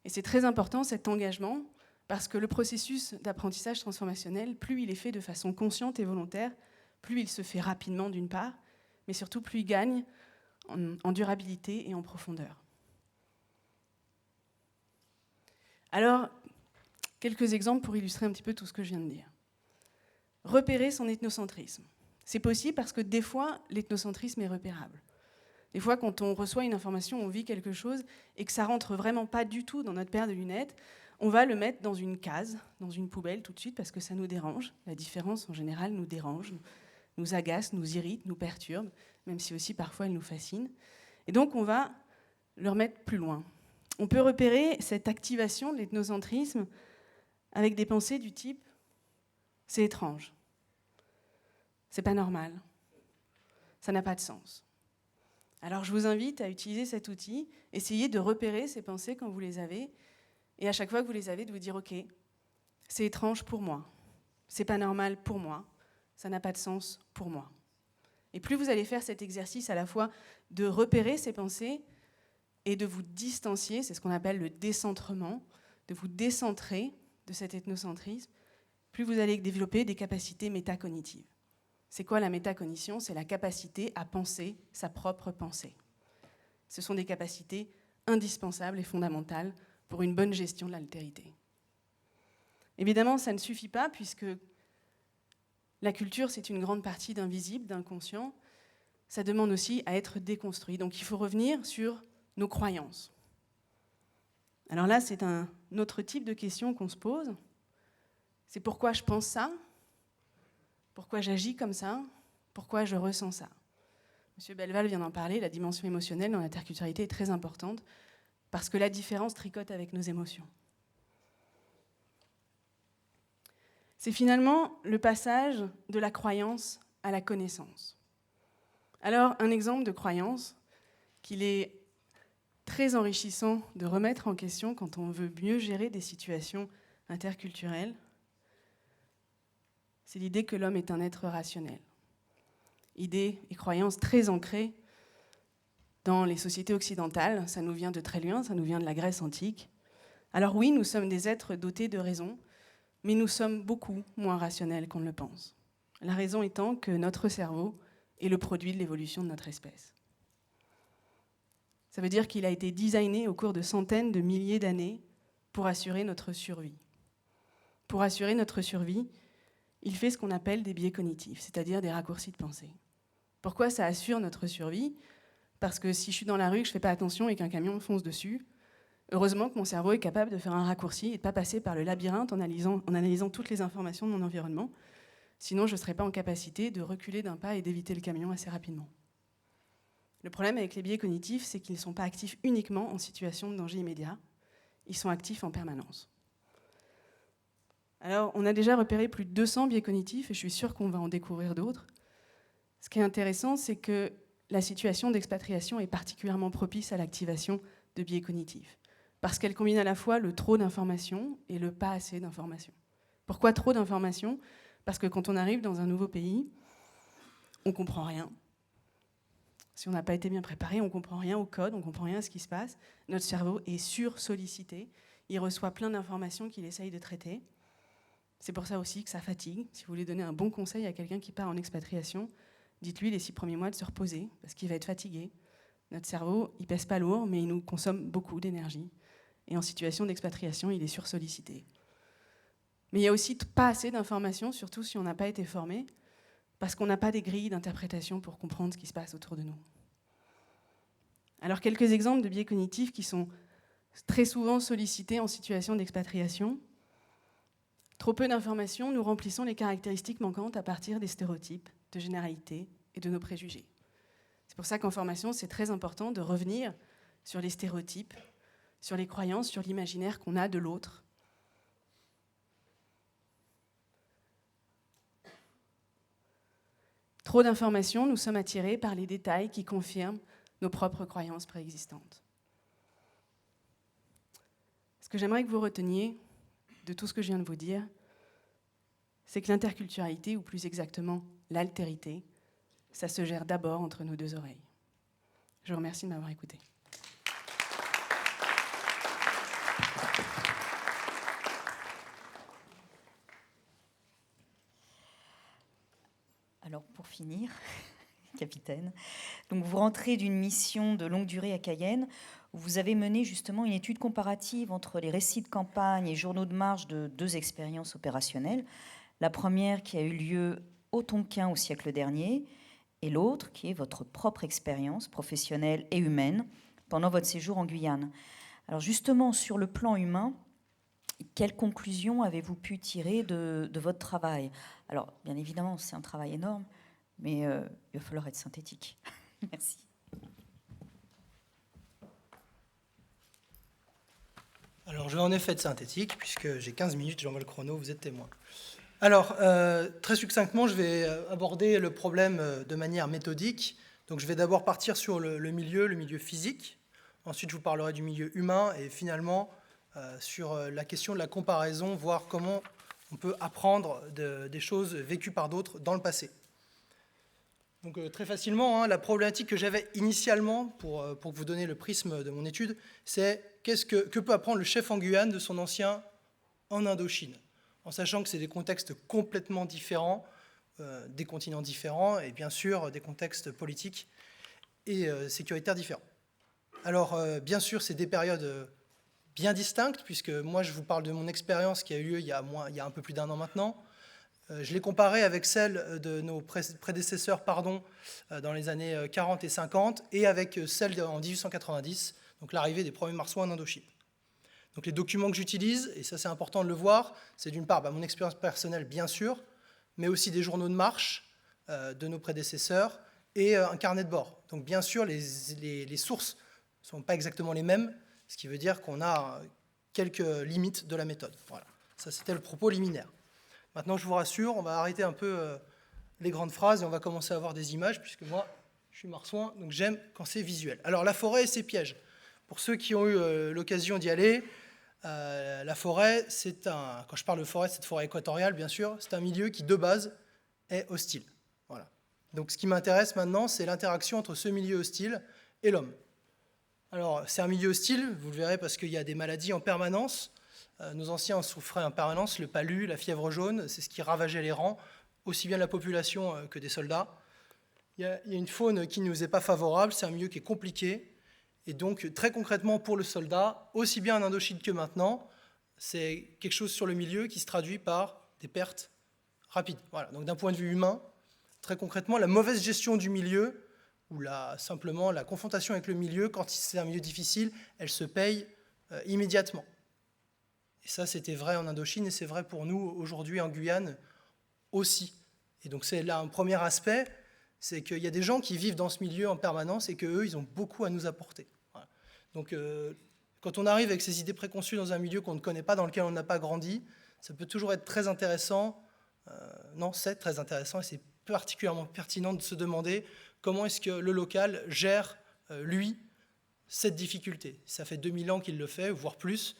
Et c'est très important cet engagement, parce que le processus d'apprentissage transformationnel, plus il est fait de façon consciente et volontaire, plus il se fait rapidement d'une part, mais surtout plus il gagne en durabilité et en profondeur. Alors, quelques exemples pour illustrer un petit peu tout ce que je viens de dire. Repérer son ethnocentrisme. C'est possible parce que des fois, l'ethnocentrisme est repérable. Des fois, quand on reçoit une information, on vit quelque chose et que ça rentre vraiment pas du tout dans notre paire de lunettes, on va le mettre dans une case, dans une poubelle tout de suite parce que ça nous dérange. La différence, en général, nous dérange, nous agace, nous irrite, nous perturbe, même si aussi parfois elle nous fascine. Et donc, on va le remettre plus loin. On peut repérer cette activation de l'ethnocentrisme avec des pensées du type « c'est étrange »,« c'est pas normal »,« ça n'a pas de sens ». Alors je vous invite à utiliser cet outil, essayez de repérer ces pensées quand vous les avez, et à chaque fois que vous les avez, de vous dire « ok, c'est étrange pour moi, c'est pas normal pour moi, ça n'a pas de sens pour moi ». Et plus vous allez faire cet exercice à la fois de repérer ces pensées et de vous distancier, c'est ce qu'on appelle le décentrement, de vous décentrer de cet ethnocentrisme, plus vous allez développer des capacités métacognitives. C'est quoi la métacognition ? C'est la capacité à penser sa propre pensée. Ce sont des capacités indispensables et fondamentales pour une bonne gestion de l'altérité. Évidemment, ça ne suffit pas puisque la culture, c'est une grande partie d'invisible, d'inconscient. Ça demande aussi à être déconstruit. Donc il faut revenir sur nos croyances. Alors là, c'est un autre type de question qu'on se pose. C'est pourquoi je pense ça ? Pourquoi j'agis comme ça ? Pourquoi je ressens ça ? Monsieur Belval vient d'en parler, la dimension émotionnelle dans l'interculturalité est très importante parce que la différence tricote avec nos émotions. C'est finalement le passage de la croyance à la connaissance. Alors, un exemple de croyance qu'il est très enrichissant de remettre en question quand on veut mieux gérer des situations interculturelles, c'est l'idée que l'homme est un être rationnel. Idée et croyance très ancrée dans les sociétés occidentales. Ça nous vient de très loin, ça nous vient de la Grèce antique. Alors oui, nous sommes des êtres dotés de raison, mais nous sommes beaucoup moins rationnels qu'on ne le pense. La raison étant que notre cerveau est le produit de l'évolution de notre espèce. Ça veut dire qu'il a été designé au cours de centaines de milliers d'années pour assurer notre survie. Pour assurer notre survie, il fait ce qu'on appelle des biais cognitifs, c'est-à-dire des raccourcis de pensée. Pourquoi ça assure notre survie ? Parce que si je suis dans la rue, que je ne fais pas attention et qu'un camion me fonce dessus, heureusement que mon cerveau est capable de faire un raccourci et de ne pas passer par le labyrinthe en analysant toutes les informations de mon environnement. Sinon, je ne serais pas en capacité de reculer d'un pas et d'éviter le camion assez rapidement. Le problème avec les biais cognitifs, c'est qu'ils ne sont pas actifs uniquement en situation de danger immédiat, ils sont actifs en permanence. Alors, on a déjà repéré plus de 200 biais cognitifs, et je suis sûre qu'on va en découvrir d'autres. Ce qui est intéressant, c'est que la situation d'expatriation est particulièrement propice à l'activation de biais cognitifs, parce qu'elle combine à la fois le trop d'informations et le pas assez d'informations. Pourquoi trop d'informations ? Parce que quand on arrive dans un nouveau pays, on ne comprend rien. Si on n'a pas été bien préparé, on ne comprend rien au code, on ne comprend rien à ce qui se passe. Notre cerveau est sursollicité, il reçoit plein d'informations qu'il essaye de traiter. C'est pour ça aussi que ça fatigue. Si vous voulez donner un bon conseil à quelqu'un qui part en expatriation, dites-lui les 6 premiers mois de se reposer, parce qu'il va être fatigué. Notre cerveau, il pèse pas lourd, mais il nous consomme beaucoup d'énergie. Et en situation d'expatriation, il est sursollicité. Mais il y a aussi pas assez d'informations, surtout si on n'a pas été formé, parce qu'on n'a pas des grilles d'interprétation pour comprendre ce qui se passe autour de nous. Alors, quelques exemples de biais cognitifs qui sont très souvent sollicités en situation d'expatriation. Trop peu d'informations, nous remplissons les caractéristiques manquantes à partir des stéréotypes, de généralités et de nos préjugés. C'est pour ça qu'en formation, c'est très important de revenir sur les stéréotypes, sur les croyances, sur l'imaginaire qu'on a de l'autre. Trop d'informations, nous sommes attirés par les détails qui confirment nos propres croyances préexistantes. Ce que j'aimerais que vous reteniez de tout ce que je viens de vous dire, c'est que l'interculturalité, ou plus exactement l'altérité, ça se gère d'abord entre nos 2 oreilles. Je vous remercie de m'avoir écouté. Alors, pour finir, capitaine, donc vous rentrez d'une mission de longue durée à Cayenne, où vous avez mené justement une étude comparative entre les récits de campagne et journaux de marche de 2 expériences opérationnelles. La première qui a eu lieu au Tonkin au siècle dernier, et l'autre qui est votre propre expérience professionnelle et humaine pendant votre séjour en Guyane. Alors justement, sur le plan humain, quelles conclusions avez-vous pu tirer de votre travail ? Alors, bien évidemment, c'est un travail énorme, mais il va falloir être synthétique. Merci. Alors, je vais en effet être synthétique, puisque j'ai 15 minutes, j'envoie le chrono, vous êtes témoin. Alors, très succinctement, je vais aborder le problème de manière méthodique. Donc, je vais d'abord partir sur le milieu physique. Ensuite, je vous parlerai du milieu humain et finalement sur la question de la comparaison, voir comment on peut apprendre des choses vécues par d'autres dans le passé. Donc, très facilement, la problématique que j'avais initialement, pour vous donner le prisme de mon étude, c'est que peut apprendre le chef en Guyane de son ancien en Indochine, en sachant que c'est des contextes complètement différents, des continents différents, et bien sûr des contextes politiques et sécuritaires différents. Alors, bien sûr, c'est des périodes bien distinctes, puisque moi, je vous parle de mon expérience qui a eu lieu il y a un peu plus d'1 an maintenant. Je l'ai comparée avec celle de nos prédécesseurs dans les années 40 et 50, et avec celle en 1890, donc l'arrivée des premiers marsouins en Indochine. Donc les documents que j'utilise, et ça c'est important de le voir, c'est d'une part mon expérience personnelle bien sûr, mais aussi des journaux de marche de nos prédécesseurs et un carnet de bord. Donc bien sûr les sources ne sont pas exactement les mêmes, ce qui veut dire qu'on a quelques limites de la méthode. Voilà, ça c'était le propos liminaire. Maintenant je vous rassure, on va arrêter un peu les grandes phrases et on va commencer à avoir des images, puisque moi je suis marsouin, donc j'aime quand c'est visuel. Alors la forêt et ses pièges. Pour ceux qui ont eu l'occasion d'y aller, la forêt, quand je parle de forêt, c'est de forêt équatoriale, bien sûr, c'est un milieu qui, de base, est hostile. Voilà. Donc, ce qui m'intéresse maintenant, c'est l'interaction entre ce milieu hostile et l'homme. Alors, c'est un milieu hostile, vous le verrez, parce qu'il y a des maladies en permanence. Nos anciens en souffraient en permanence, le palu, la fièvre jaune, c'est ce qui ravageait les rangs, aussi bien de la population que des soldats. Il y a une faune qui ne nous est pas favorable, c'est un milieu qui est compliqué. Et donc, très concrètement, pour le soldat, aussi bien en Indochine que maintenant, c'est quelque chose sur le milieu qui se traduit par des pertes rapides. Voilà. Donc, d'un point de vue humain, très concrètement, la mauvaise gestion du milieu, ou simplement la confrontation avec le milieu, quand c'est un milieu difficile, elle se paye immédiatement. Et ça, c'était vrai en Indochine, et c'est vrai pour nous, aujourd'hui, en Guyane, aussi. Et donc, c'est là un premier aspect, c'est qu'il y a des gens qui vivent dans ce milieu en permanence et qu'eux, ils ont beaucoup à nous apporter. Voilà. Donc, quand on arrive avec ces idées préconçues dans un milieu qu'on ne connaît pas, dans lequel on n'a pas grandi, ça peut toujours être très intéressant. Non, c'est très intéressant et c'est particulièrement pertinent de se demander comment est-ce que le local gère, lui, cette difficulté. Ça fait 2000 ans qu'il le fait, voire plus.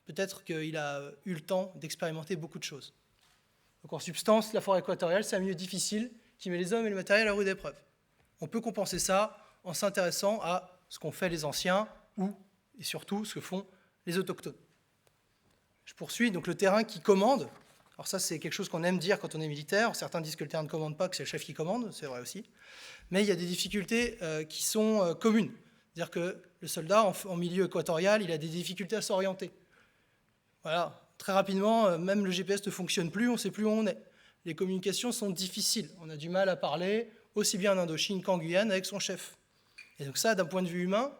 Peut-être qu'il a eu le temps d'expérimenter beaucoup de choses. Donc en substance, la forêt équatoriale, c'est un milieu difficile qui met les hommes et le matériel à rude épreuve. On peut compenser ça en s'intéressant à ce qu'ont fait les anciens ou, et surtout, ce que font les autochtones. Je poursuis, donc le terrain qui commande. Alors ça, c'est quelque chose qu'on aime dire quand on est militaire. Certains disent que le terrain ne commande pas, que c'est le chef qui commande, c'est vrai aussi. Mais il y a des difficultés qui sont communes. C'est-à-dire que le soldat, en milieu équatorial, il a des difficultés à s'orienter. Voilà, très rapidement, même le GPS ne fonctionne plus, on ne sait plus où on est. Les communications sont difficiles. On a du mal à parler, aussi bien en Indochine qu'en Guyane, avec son chef. Et donc ça, d'un point de vue humain,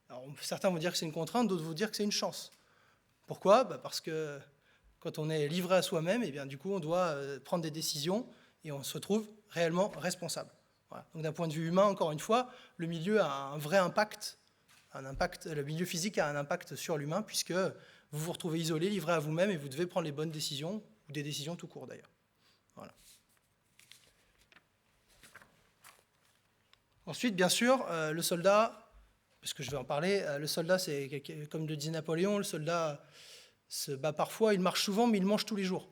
alors certains vont dire que c'est une contrainte, d'autres vont dire que c'est une chance. Pourquoi ? Parce que quand on est livré à soi-même, et bien, du coup, on doit prendre des décisions et on se retrouve réellement responsable. Voilà. Donc d'un point de vue humain, encore une fois, le milieu a un vrai impact. Le milieu physique a un impact sur l'humain puisque vous vous retrouvez isolé, livré à vous-même et vous devez prendre les bonnes décisions, ou des décisions tout court d'ailleurs. Voilà. Ensuite, bien sûr, le soldat, parce que je vais en parler, le soldat, c'est comme le disait Napoléon, le soldat se bat parfois, il marche souvent, mais il mange tous les jours.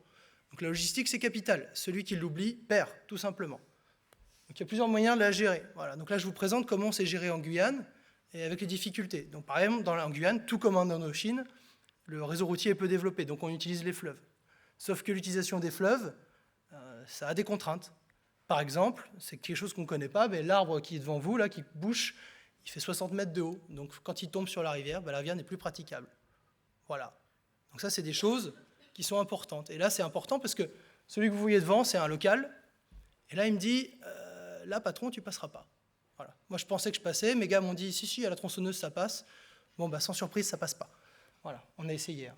Donc la logistique, c'est capital. Celui qui l'oublie perd, tout simplement. Donc il y a plusieurs moyens de la gérer. Voilà. Donc là, je vous présente comment c'est géré en Guyane et avec les difficultés. Donc par exemple, en Guyane, tout comme en Indochine, le réseau routier est peu développé, donc on utilise les fleuves. Sauf que l'utilisation des fleuves, ça a des contraintes. Par exemple, c'est quelque chose qu'on ne connaît pas, mais l'arbre qui est devant vous, là, qui bouche, il fait 60 mètres de haut. Donc quand il tombe sur la rivière n'est plus praticable. Voilà. Donc ça, c'est des choses qui sont importantes. Et là, c'est important parce que celui que vous voyez devant, c'est un local. Et là, il me dit, là, patron, tu ne passeras pas. Voilà. Moi, je pensais que je passais. Mes gars m'ont dit, si, à la tronçonneuse, ça passe. Bon, sans surprise, ça ne passe pas. Voilà, on a essayé.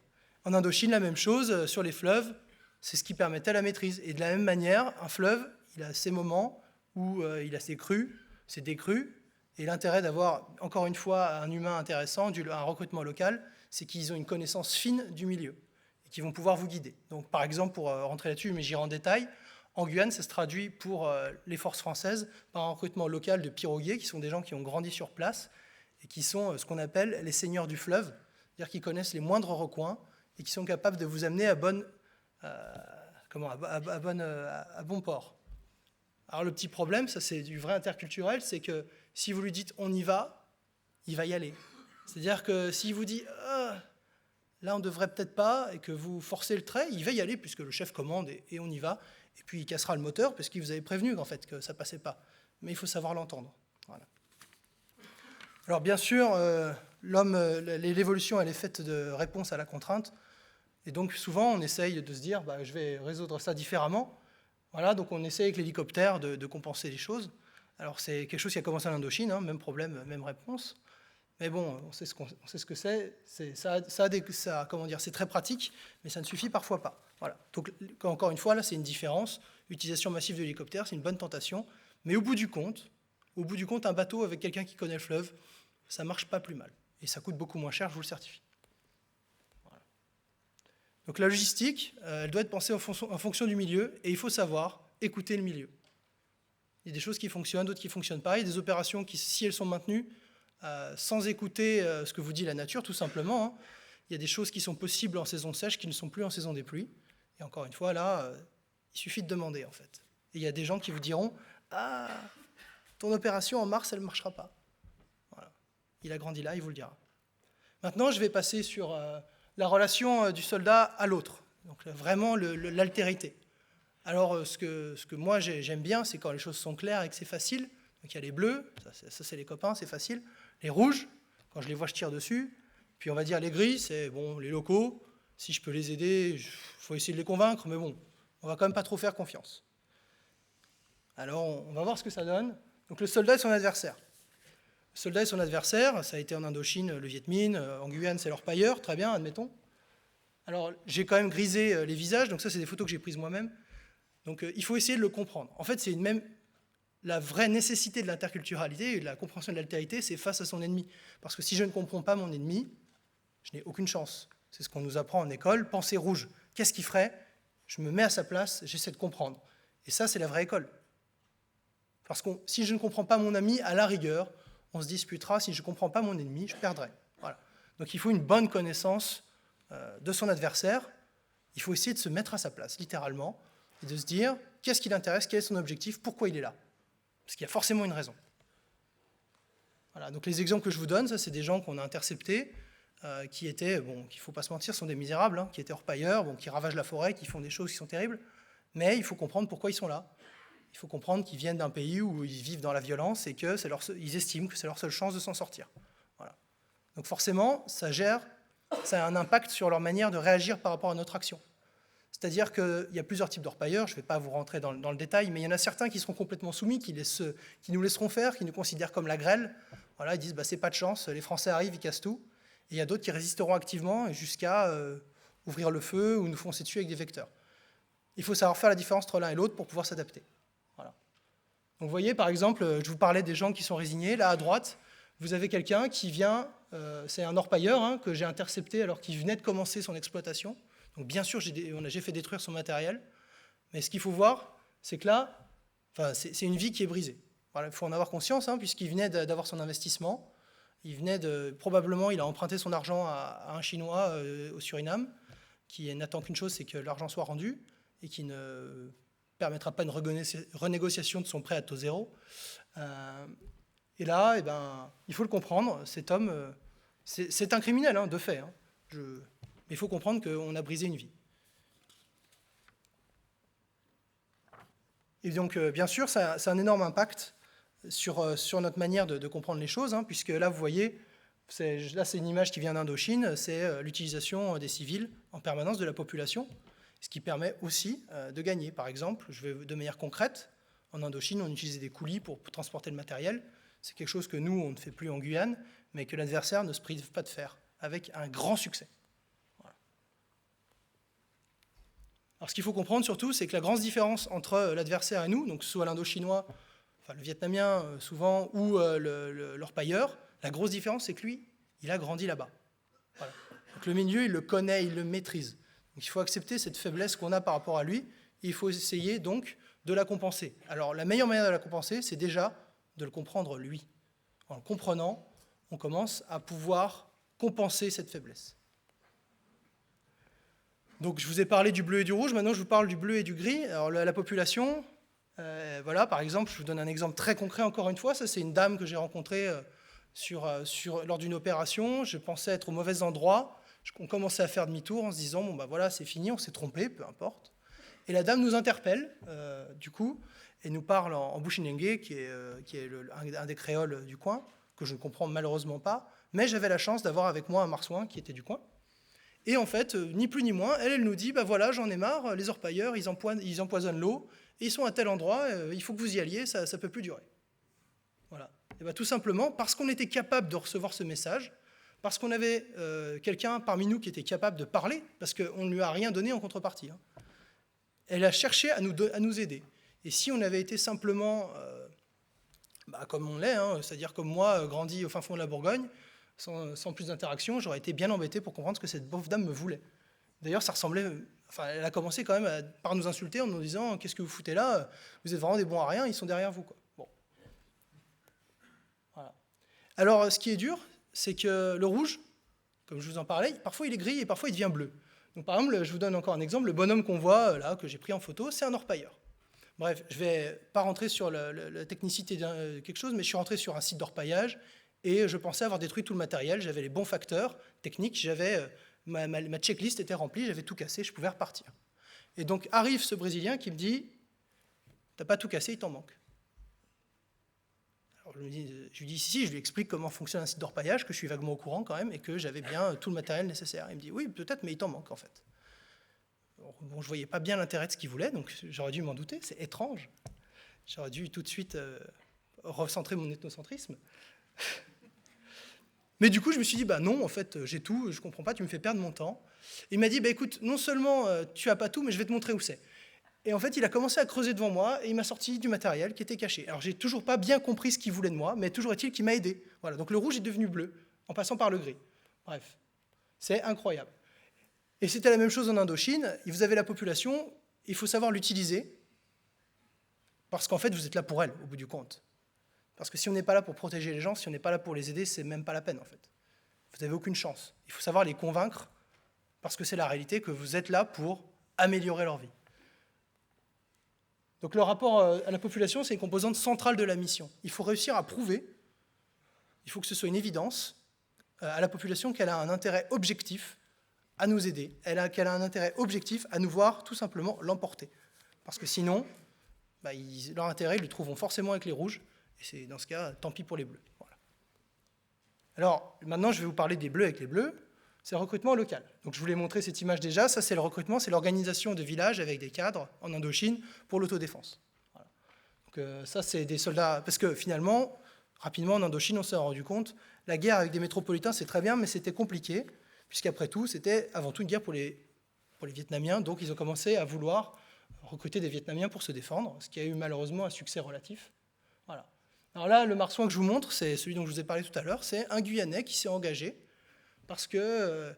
En Indochine, la même chose, sur les fleuves, c'est ce qui permettait la maîtrise. Et de la même manière, un fleuve, il a ses moments où il a ses crues, ses décrues. Et l'intérêt d'avoir, encore une fois, un humain intéressant, un recrutement local, c'est qu'ils ont une connaissance fine du milieu et qu'ils vont pouvoir vous guider. Donc, par exemple, pour rentrer là-dessus, mais j'irai en détail, en Guyane, ça se traduit pour les forces françaises par un recrutement local de piroguiers, qui sont des gens qui ont grandi sur place et qui sont ce qu'on appelle les seigneurs du fleuve, c'est-à-dire qu'ils connaissent les moindres recoins et qui sont capables de vous amener à bon port. Alors le petit problème, ça c'est du vrai interculturel, c'est que si vous lui dites on y va, il va y aller. C'est-à-dire que s'il vous dit là on ne devrait peut-être pas et que vous forcez le trait, il va y aller puisque le chef commande et on y va. Et puis il cassera le moteur parce qu'il vous avait prévenu en fait que ça ne passait pas. Mais il faut savoir l'entendre. Voilà. Alors bien sûr, l'évolution elle est faite de réponses à la contrainte. Et donc souvent on essaye de se dire je vais résoudre ça différemment. Voilà, donc on essaye avec l'hélicoptère de compenser les choses. Alors c'est quelque chose qui a commencé en Indochine, même problème, même réponse. Mais bon, on sait ce que c'est. C'est très pratique, mais ça ne suffit parfois pas. Voilà. Donc encore une fois, là c'est une différence. L'utilisation massive de l'hélicoptère, c'est une bonne tentation. Mais au bout du compte, un bateau avec quelqu'un qui connaît le fleuve, ça marche pas plus mal. Et ça coûte beaucoup moins cher, je vous le certifie. Voilà. Donc la logistique, elle doit être pensée en fonction du milieu, et il faut savoir écouter le milieu. Il y a des choses qui fonctionnent, d'autres qui ne fonctionnent pas. Il y a des opérations qui, si elles sont maintenues, sans écouter ce que vous dit la nature, tout simplement, il y a des choses qui sont possibles en saison sèche qui ne sont plus en saison des pluies. Et encore une fois, là, il suffit de demander, en fait. Et il y a des gens qui vous diront « Ah, ton opération en mars, elle ne marchera pas. » Voilà. Il a grandi là, il vous le dira. Maintenant, je vais passer sur la relation du soldat à l'autre. Donc vraiment l'altérité. Alors, ce que moi j'aime bien, c'est quand les choses sont claires et que c'est facile. Donc il y a les bleus, ça c'est les copains, c'est facile. Les rouges, quand je les vois, je tire dessus. Puis on va dire les gris, c'est bon, les locaux. Si je peux les aider, il faut essayer de les convaincre, mais bon, on va quand même pas trop faire confiance. Alors on va voir ce que ça donne. Donc le soldat et son adversaire. Le soldat et son adversaire, ça a été en Indochine le Viet Minh, en Guyane c'est l'orpailleur, très bien, admettons. Alors j'ai quand même grisé les visages, donc ça c'est des photos que j'ai prises moi-même. Donc il faut essayer de le comprendre. En fait c'est une même la vraie nécessité de l'interculturalité et de la compréhension de l'altérité, c'est face à son ennemi. Parce que si je ne comprends pas mon ennemi, je n'ai aucune chance. C'est ce qu'on nous apprend en école, pensée rouge. Qu'est-ce qu'il ferait? Je me mets à sa place, j'essaie de comprendre. Et ça, c'est la vraie école. Parce que si je ne comprends pas mon ami, à la rigueur, on se disputera. Si je ne comprends pas mon ennemi, je perdrai. Voilà. Donc il faut une bonne connaissance de son adversaire. Il faut essayer de se mettre à sa place, littéralement, et de se dire qu'est-ce qui l'intéresse, quel est son objectif, pourquoi il est là. Parce qu'il y a forcément une raison. Voilà. Donc les exemples que je vous donne, ça, c'est des gens qu'on a interceptés, qui étaient, bon, qu'il ne faut pas se mentir, sont des misérables, hein, qui étaient orpailleurs, bon, qui ravagent la forêt, qui font des choses qui sont terribles, mais il faut comprendre pourquoi ils sont là. Il faut comprendre qu'ils viennent d'un pays où ils vivent dans la violence et qu'ils estiment que c'est leur seule chance de s'en sortir. Voilà. Donc forcément, ça a un impact sur leur manière de réagir par rapport à notre action. C'est-à-dire qu'il y a plusieurs types d'orpailleurs, je ne vais pas vous rentrer dans le détail, mais il y en a certains qui seront complètement soumis, qui nous laisseront faire, qui nous considèrent comme la grêle. Voilà, ils disent bah, c'est pas de chance, les Français arrivent, ils cassent tout. Et il y a d'autres qui résisteront activement jusqu'à ouvrir le feu ou nous foncer dessus avec des vecteurs. Il faut savoir faire la différence entre l'un et l'autre pour pouvoir s'adapter. Voilà. Donc vous voyez, par exemple, je vous parlais des gens qui sont résignés. Là, à droite, vous avez quelqu'un qui vient, c'est un orpailleur hein, que j'ai intercepté alors qu'il venait de commencer son exploitation. Donc bien sûr, j'ai fait détruire son matériel. Mais ce qu'il faut voir, c'est que là, c'est une vie qui est brisée. Voilà, il faut en avoir conscience, hein, puisqu'il venait d'avoir son investissement. Probablement, il a emprunté son argent à un Chinois au Suriname, qui n'attend qu'une chose, c'est que l'argent soit rendu, et qui ne permettra pas une renégociation de son prêt à taux zéro. Et là, eh ben, il faut le comprendre, cet homme, c'est un criminel, hein, de fait. Hein. Mais il faut comprendre qu'on a brisé une vie. Et donc, bien sûr, ça a un énorme impact sur notre manière de comprendre les choses, hein, puisque là, vous voyez, là, c'est une image qui vient d'Indochine, c'est l'utilisation des civils en permanence de la population, ce qui permet aussi de gagner. Par exemple, je vais de manière concrète, en Indochine, on utilisait des coulis pour transporter le matériel. C'est quelque chose que nous, on ne fait plus en Guyane, mais que l'adversaire ne se prive pas de faire, avec un grand succès. Voilà. Alors, ce qu'il faut comprendre surtout, c'est que la grande différence entre l'adversaire et nous, donc soit l'indo-chinois, enfin, le vietnamien souvent, ou l'orpailleur, la grosse différence, c'est que lui, il a grandi là-bas. Voilà. Donc le milieu, il le connaît, il le maîtrise. Donc il faut accepter cette faiblesse qu'on a par rapport à lui, et il faut essayer donc de la compenser. Alors la meilleure manière de la compenser, c'est déjà de le comprendre lui. En le comprenant, on commence à pouvoir compenser cette faiblesse. Donc je vous ai parlé du bleu et du rouge, maintenant je vous parle du bleu et du gris. Alors la population, voilà, par exemple, je vous donne un exemple très concret encore une fois, ça c'est une dame que j'ai rencontrée lors d'une opération, je pensais être au mauvais endroit, on commençait à faire demi-tour en se disant, bon ben voilà, c'est fini, on s'est trompé, peu importe. Et la dame nous interpelle, du coup, et nous parle en bushinengue, qui est un des créoles du coin, que je ne comprends malheureusement pas, mais j'avais la chance d'avoir avec moi un marsouin qui était du coin. Et en fait, ni plus ni moins, elle nous dit, bah voilà, j'en ai marre, les orpailleurs, ils empoisonnent l'eau, et ils sont à tel endroit, il faut que vous y alliez, ça ne peut plus durer. Voilà. Et bah, tout simplement, parce qu'on était capable de recevoir ce message, parce qu'on avait quelqu'un parmi nous qui était capable de parler, parce qu'on ne lui a rien donné en contrepartie. Hein. Elle a cherché à nous aider. Et si on avait été simplement, comme on l'est, hein, c'est-à-dire comme moi, grandi au fin fond de la Bourgogne, sans plus d'interaction, j'aurais été bien embêté pour comprendre ce que cette pauvre dame me voulait. D'ailleurs, ça ressemblait... Enfin, elle a commencé quand même par nous insulter en nous disant « Qu'est-ce que vous foutez là? Vous êtes vraiment des bons à rien, ils sont derrière vous. » quoi. Bon. Voilà. Alors, ce qui est dur, c'est que le rouge, comme je vous en parlais, parfois il est gris et parfois il devient bleu. Donc, par exemple, je vous donne encore un exemple. Le bonhomme qu'on voit là, que j'ai pris en photo, c'est un orpailleur. Bref, je ne vais pas rentrer sur la technicité de quelque chose, mais je suis rentré sur un site d'orpaillage et je pensais avoir détruit tout le matériel. J'avais les bons facteurs techniques, j'avais ma checklist était remplie, j'avais tout cassé, je pouvais repartir. Et donc arrive ce Brésilien qui me dit « T'as pas tout cassé, il t'en manque. » Alors je lui dis si, je lui explique comment fonctionne un site d'orpaillage, que je suis vaguement au courant quand même, et que j'avais bien tout le matériel nécessaire. Il me dit « Oui, peut-être, mais il t'en manque en fait. » Bon, je ne voyais pas bien l'intérêt de ce qu'il voulait, donc j'aurais dû m'en douter, c'est étrange. J'aurais dû tout de suite recentrer mon ethnocentrisme. Mais du coup, je me suis dit, bah non, en fait, j'ai tout, je ne comprends pas, tu me fais perdre mon temps. Il m'a dit, bah écoute, non seulement tu n'as pas tout, mais je vais te montrer où c'est. Et en fait, il a commencé à creuser devant moi et il m'a sorti du matériel qui était caché. Alors, j'ai toujours pas bien compris ce qu'il voulait de moi, mais toujours est-il qu'il m'a aidé. Voilà, donc le rouge est devenu bleu en passant par le gris. Bref, c'est incroyable. Et c'était la même chose en Indochine. Vous avez la population, il faut savoir l'utiliser, parce qu'en fait, vous êtes là pour elle, au bout du compte. Parce que si on n'est pas là pour protéger les gens, si on n'est pas là pour les aider, c'est même pas la peine, en fait. Vous n'avez aucune chance. Il faut savoir les convaincre, parce que c'est la réalité, que vous êtes là pour améliorer leur vie. Donc le rapport à la population, c'est une composante centrale de la mission. Il faut réussir à prouver, il faut que ce soit une évidence à la population qu'elle a un intérêt objectif à nous aider, qu'elle a un intérêt objectif à nous voir tout simplement l'emporter. Parce que sinon, leur intérêt, ils le trouveront forcément avec les rouges, et c'est dans ce cas, tant pis pour les bleus. Voilà. Alors, maintenant, je vais vous parler des bleus avec les bleus. C'est le recrutement local. Donc, je vous l'ai montré cette image déjà. Ça, c'est le recrutement, c'est l'organisation de villages avec des cadres en Indochine pour l'autodéfense. Voilà. Donc, ça, c'est des soldats... Parce que finalement, rapidement, en Indochine, on s'est rendu compte, la guerre avec des métropolitains, c'est très bien, mais c'était compliqué, puisqu'après tout, c'était avant tout une guerre pour les Vietnamiens. Donc, ils ont commencé à vouloir recruter des Vietnamiens pour se défendre, ce qui a eu malheureusement un succès relatif. Voilà. Alors là, le marsouin que je vous montre, c'est celui dont je vous ai parlé tout à l'heure, c'est un Guyanais qui s'est engagé parce que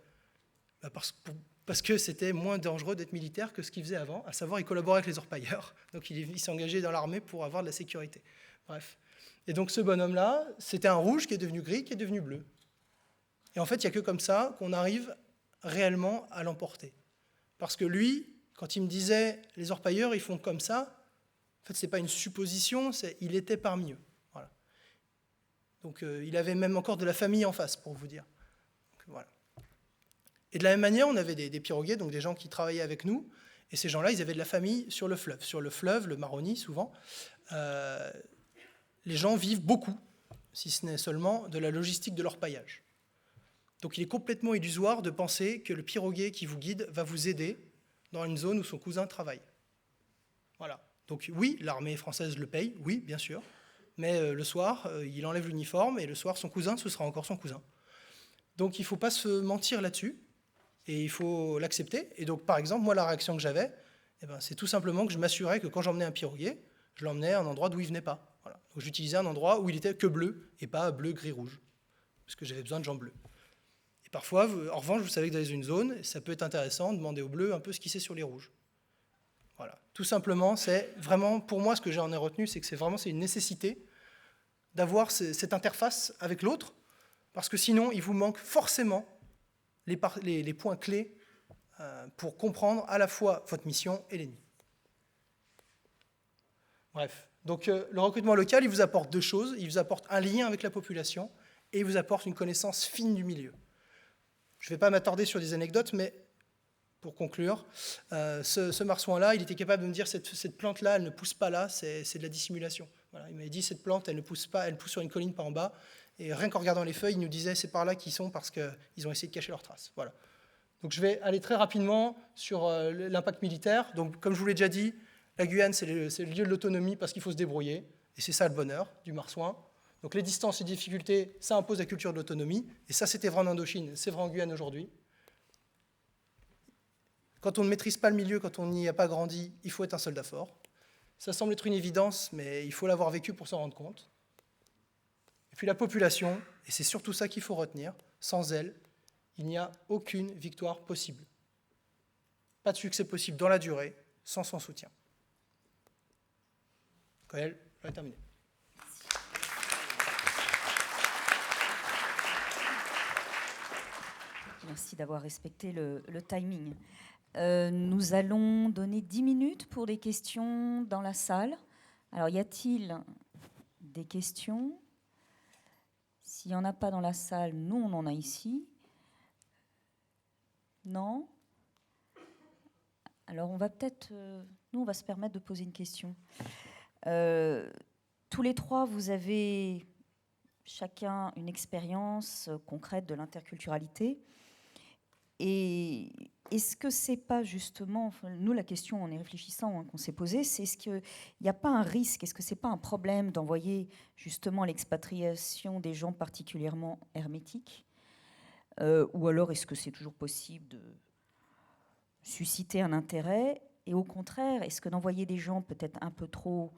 c'était moins dangereux d'être militaire que ce qu'il faisait avant, à savoir il collaborait avec les orpailleurs. Donc il s'est engagé dans l'armée pour avoir de la sécurité. Bref. Et donc ce bonhomme-là, c'était un rouge qui est devenu gris, qui est devenu bleu. Et en fait, il n'y a que comme ça qu'on arrive réellement à l'emporter. Parce que lui, quand il me disait « les orpailleurs, ils font comme ça », en fait, ce n'est pas une supposition, il était parmi eux. Voilà. Donc il avait même encore de la famille en face, pour vous dire. Donc, voilà. Et de la même manière, on avait des piroguiers, donc des gens qui travaillaient avec nous, et ces gens-là, ils avaient de la famille sur le fleuve. Sur le fleuve, le Maroni, souvent, les gens vivent beaucoup, si ce n'est seulement de la logistique de l'orpaillage. Donc il est complètement illusoire de penser que le piroguier qui vous guide va vous aider dans une zone où son cousin travaille. Voilà. Donc oui, l'armée française le paye, oui, bien sûr, mais le soir, il enlève l'uniforme, et le soir, son cousin, ce sera encore son cousin. Donc il ne faut pas se mentir là-dessus, et il faut l'accepter. Et donc, par exemple, moi, la réaction que j'avais, c'est tout simplement que je m'assurais que quand j'emmenais un piroguier, je l'emmenais à un endroit d'où il ne venait pas. Voilà. Donc j'utilisais un endroit où il était que bleu, et pas bleu, gris, rouge, parce que j'avais besoin de gens bleus. Et parfois, en revanche, vous savez que dans une zone, ça peut être intéressant de demander aux bleus un peu ce qui c'est sur les rouges. Voilà. Tout simplement, c'est vraiment, pour moi, ce que j'en ai retenu, c'est que c'est une nécessité d'avoir cette interface avec l'autre, parce que sinon, il vous manque forcément les points clés pour comprendre à la fois votre mission et l'ennemi. Bref, donc le recrutement local, il vous apporte deux choses. Il vous apporte un lien avec la population et il vous apporte une connaissance fine du milieu. Je ne vais pas m'attarder sur des anecdotes, mais pour conclure, ce marsouin-là, il était capable de me dire cette plante-là, elle ne pousse pas là, c'est de la dissimulation. Voilà, il m'avait dit cette plante, elle ne pousse pas, elle pousse sur une colline par en bas. Et rien qu'en regardant les feuilles, il nous disait c'est par là qu'ils sont parce qu'ils ont essayé de cacher leurs traces. Voilà. Donc je vais aller très rapidement sur l'impact militaire. Donc comme je vous l'ai déjà dit, la Guyane c'est le lieu de l'autonomie parce qu'il faut se débrouiller. Et c'est ça le bonheur du marsouin. Donc les distances et difficultés, ça impose la culture de l'autonomie. Et ça c'était vrai en Indochine, c'est vrai en Guyane aujourd'hui. Quand on ne maîtrise pas le milieu, quand on n'y a pas grandi, il faut être un soldat fort. Ça semble être une évidence, mais il faut l'avoir vécu pour s'en rendre compte. Et puis la population, et c'est surtout ça qu'il faut retenir, sans elle, il n'y a aucune victoire possible. Pas de succès possible dans la durée, sans son soutien. Coël, je vais terminer. Merci d'avoir respecté le timing. Nous allons donner 10 minutes pour des questions dans la salle. Alors, y a-t-il des questions ? S'il n'y en a pas dans la salle, nous, on en a ici. Non ? Alors, on va peut-être... nous, on va se permettre de poser une question. Tous les trois, vous avez chacun une expérience concrète de l'interculturalité. Et est-ce que c'est pas justement... nous, la question, en y réfléchissant, qu'on s'est posée, c'est est-ce qu'il n'y a pas un risque, est-ce que c'est pas un problème d'envoyer justement l'expatriation des gens particulièrement hermétiques ou alors est-ce que c'est toujours possible de susciter un intérêt? Et au contraire, est-ce que d'envoyer des gens peut-être un peu trop,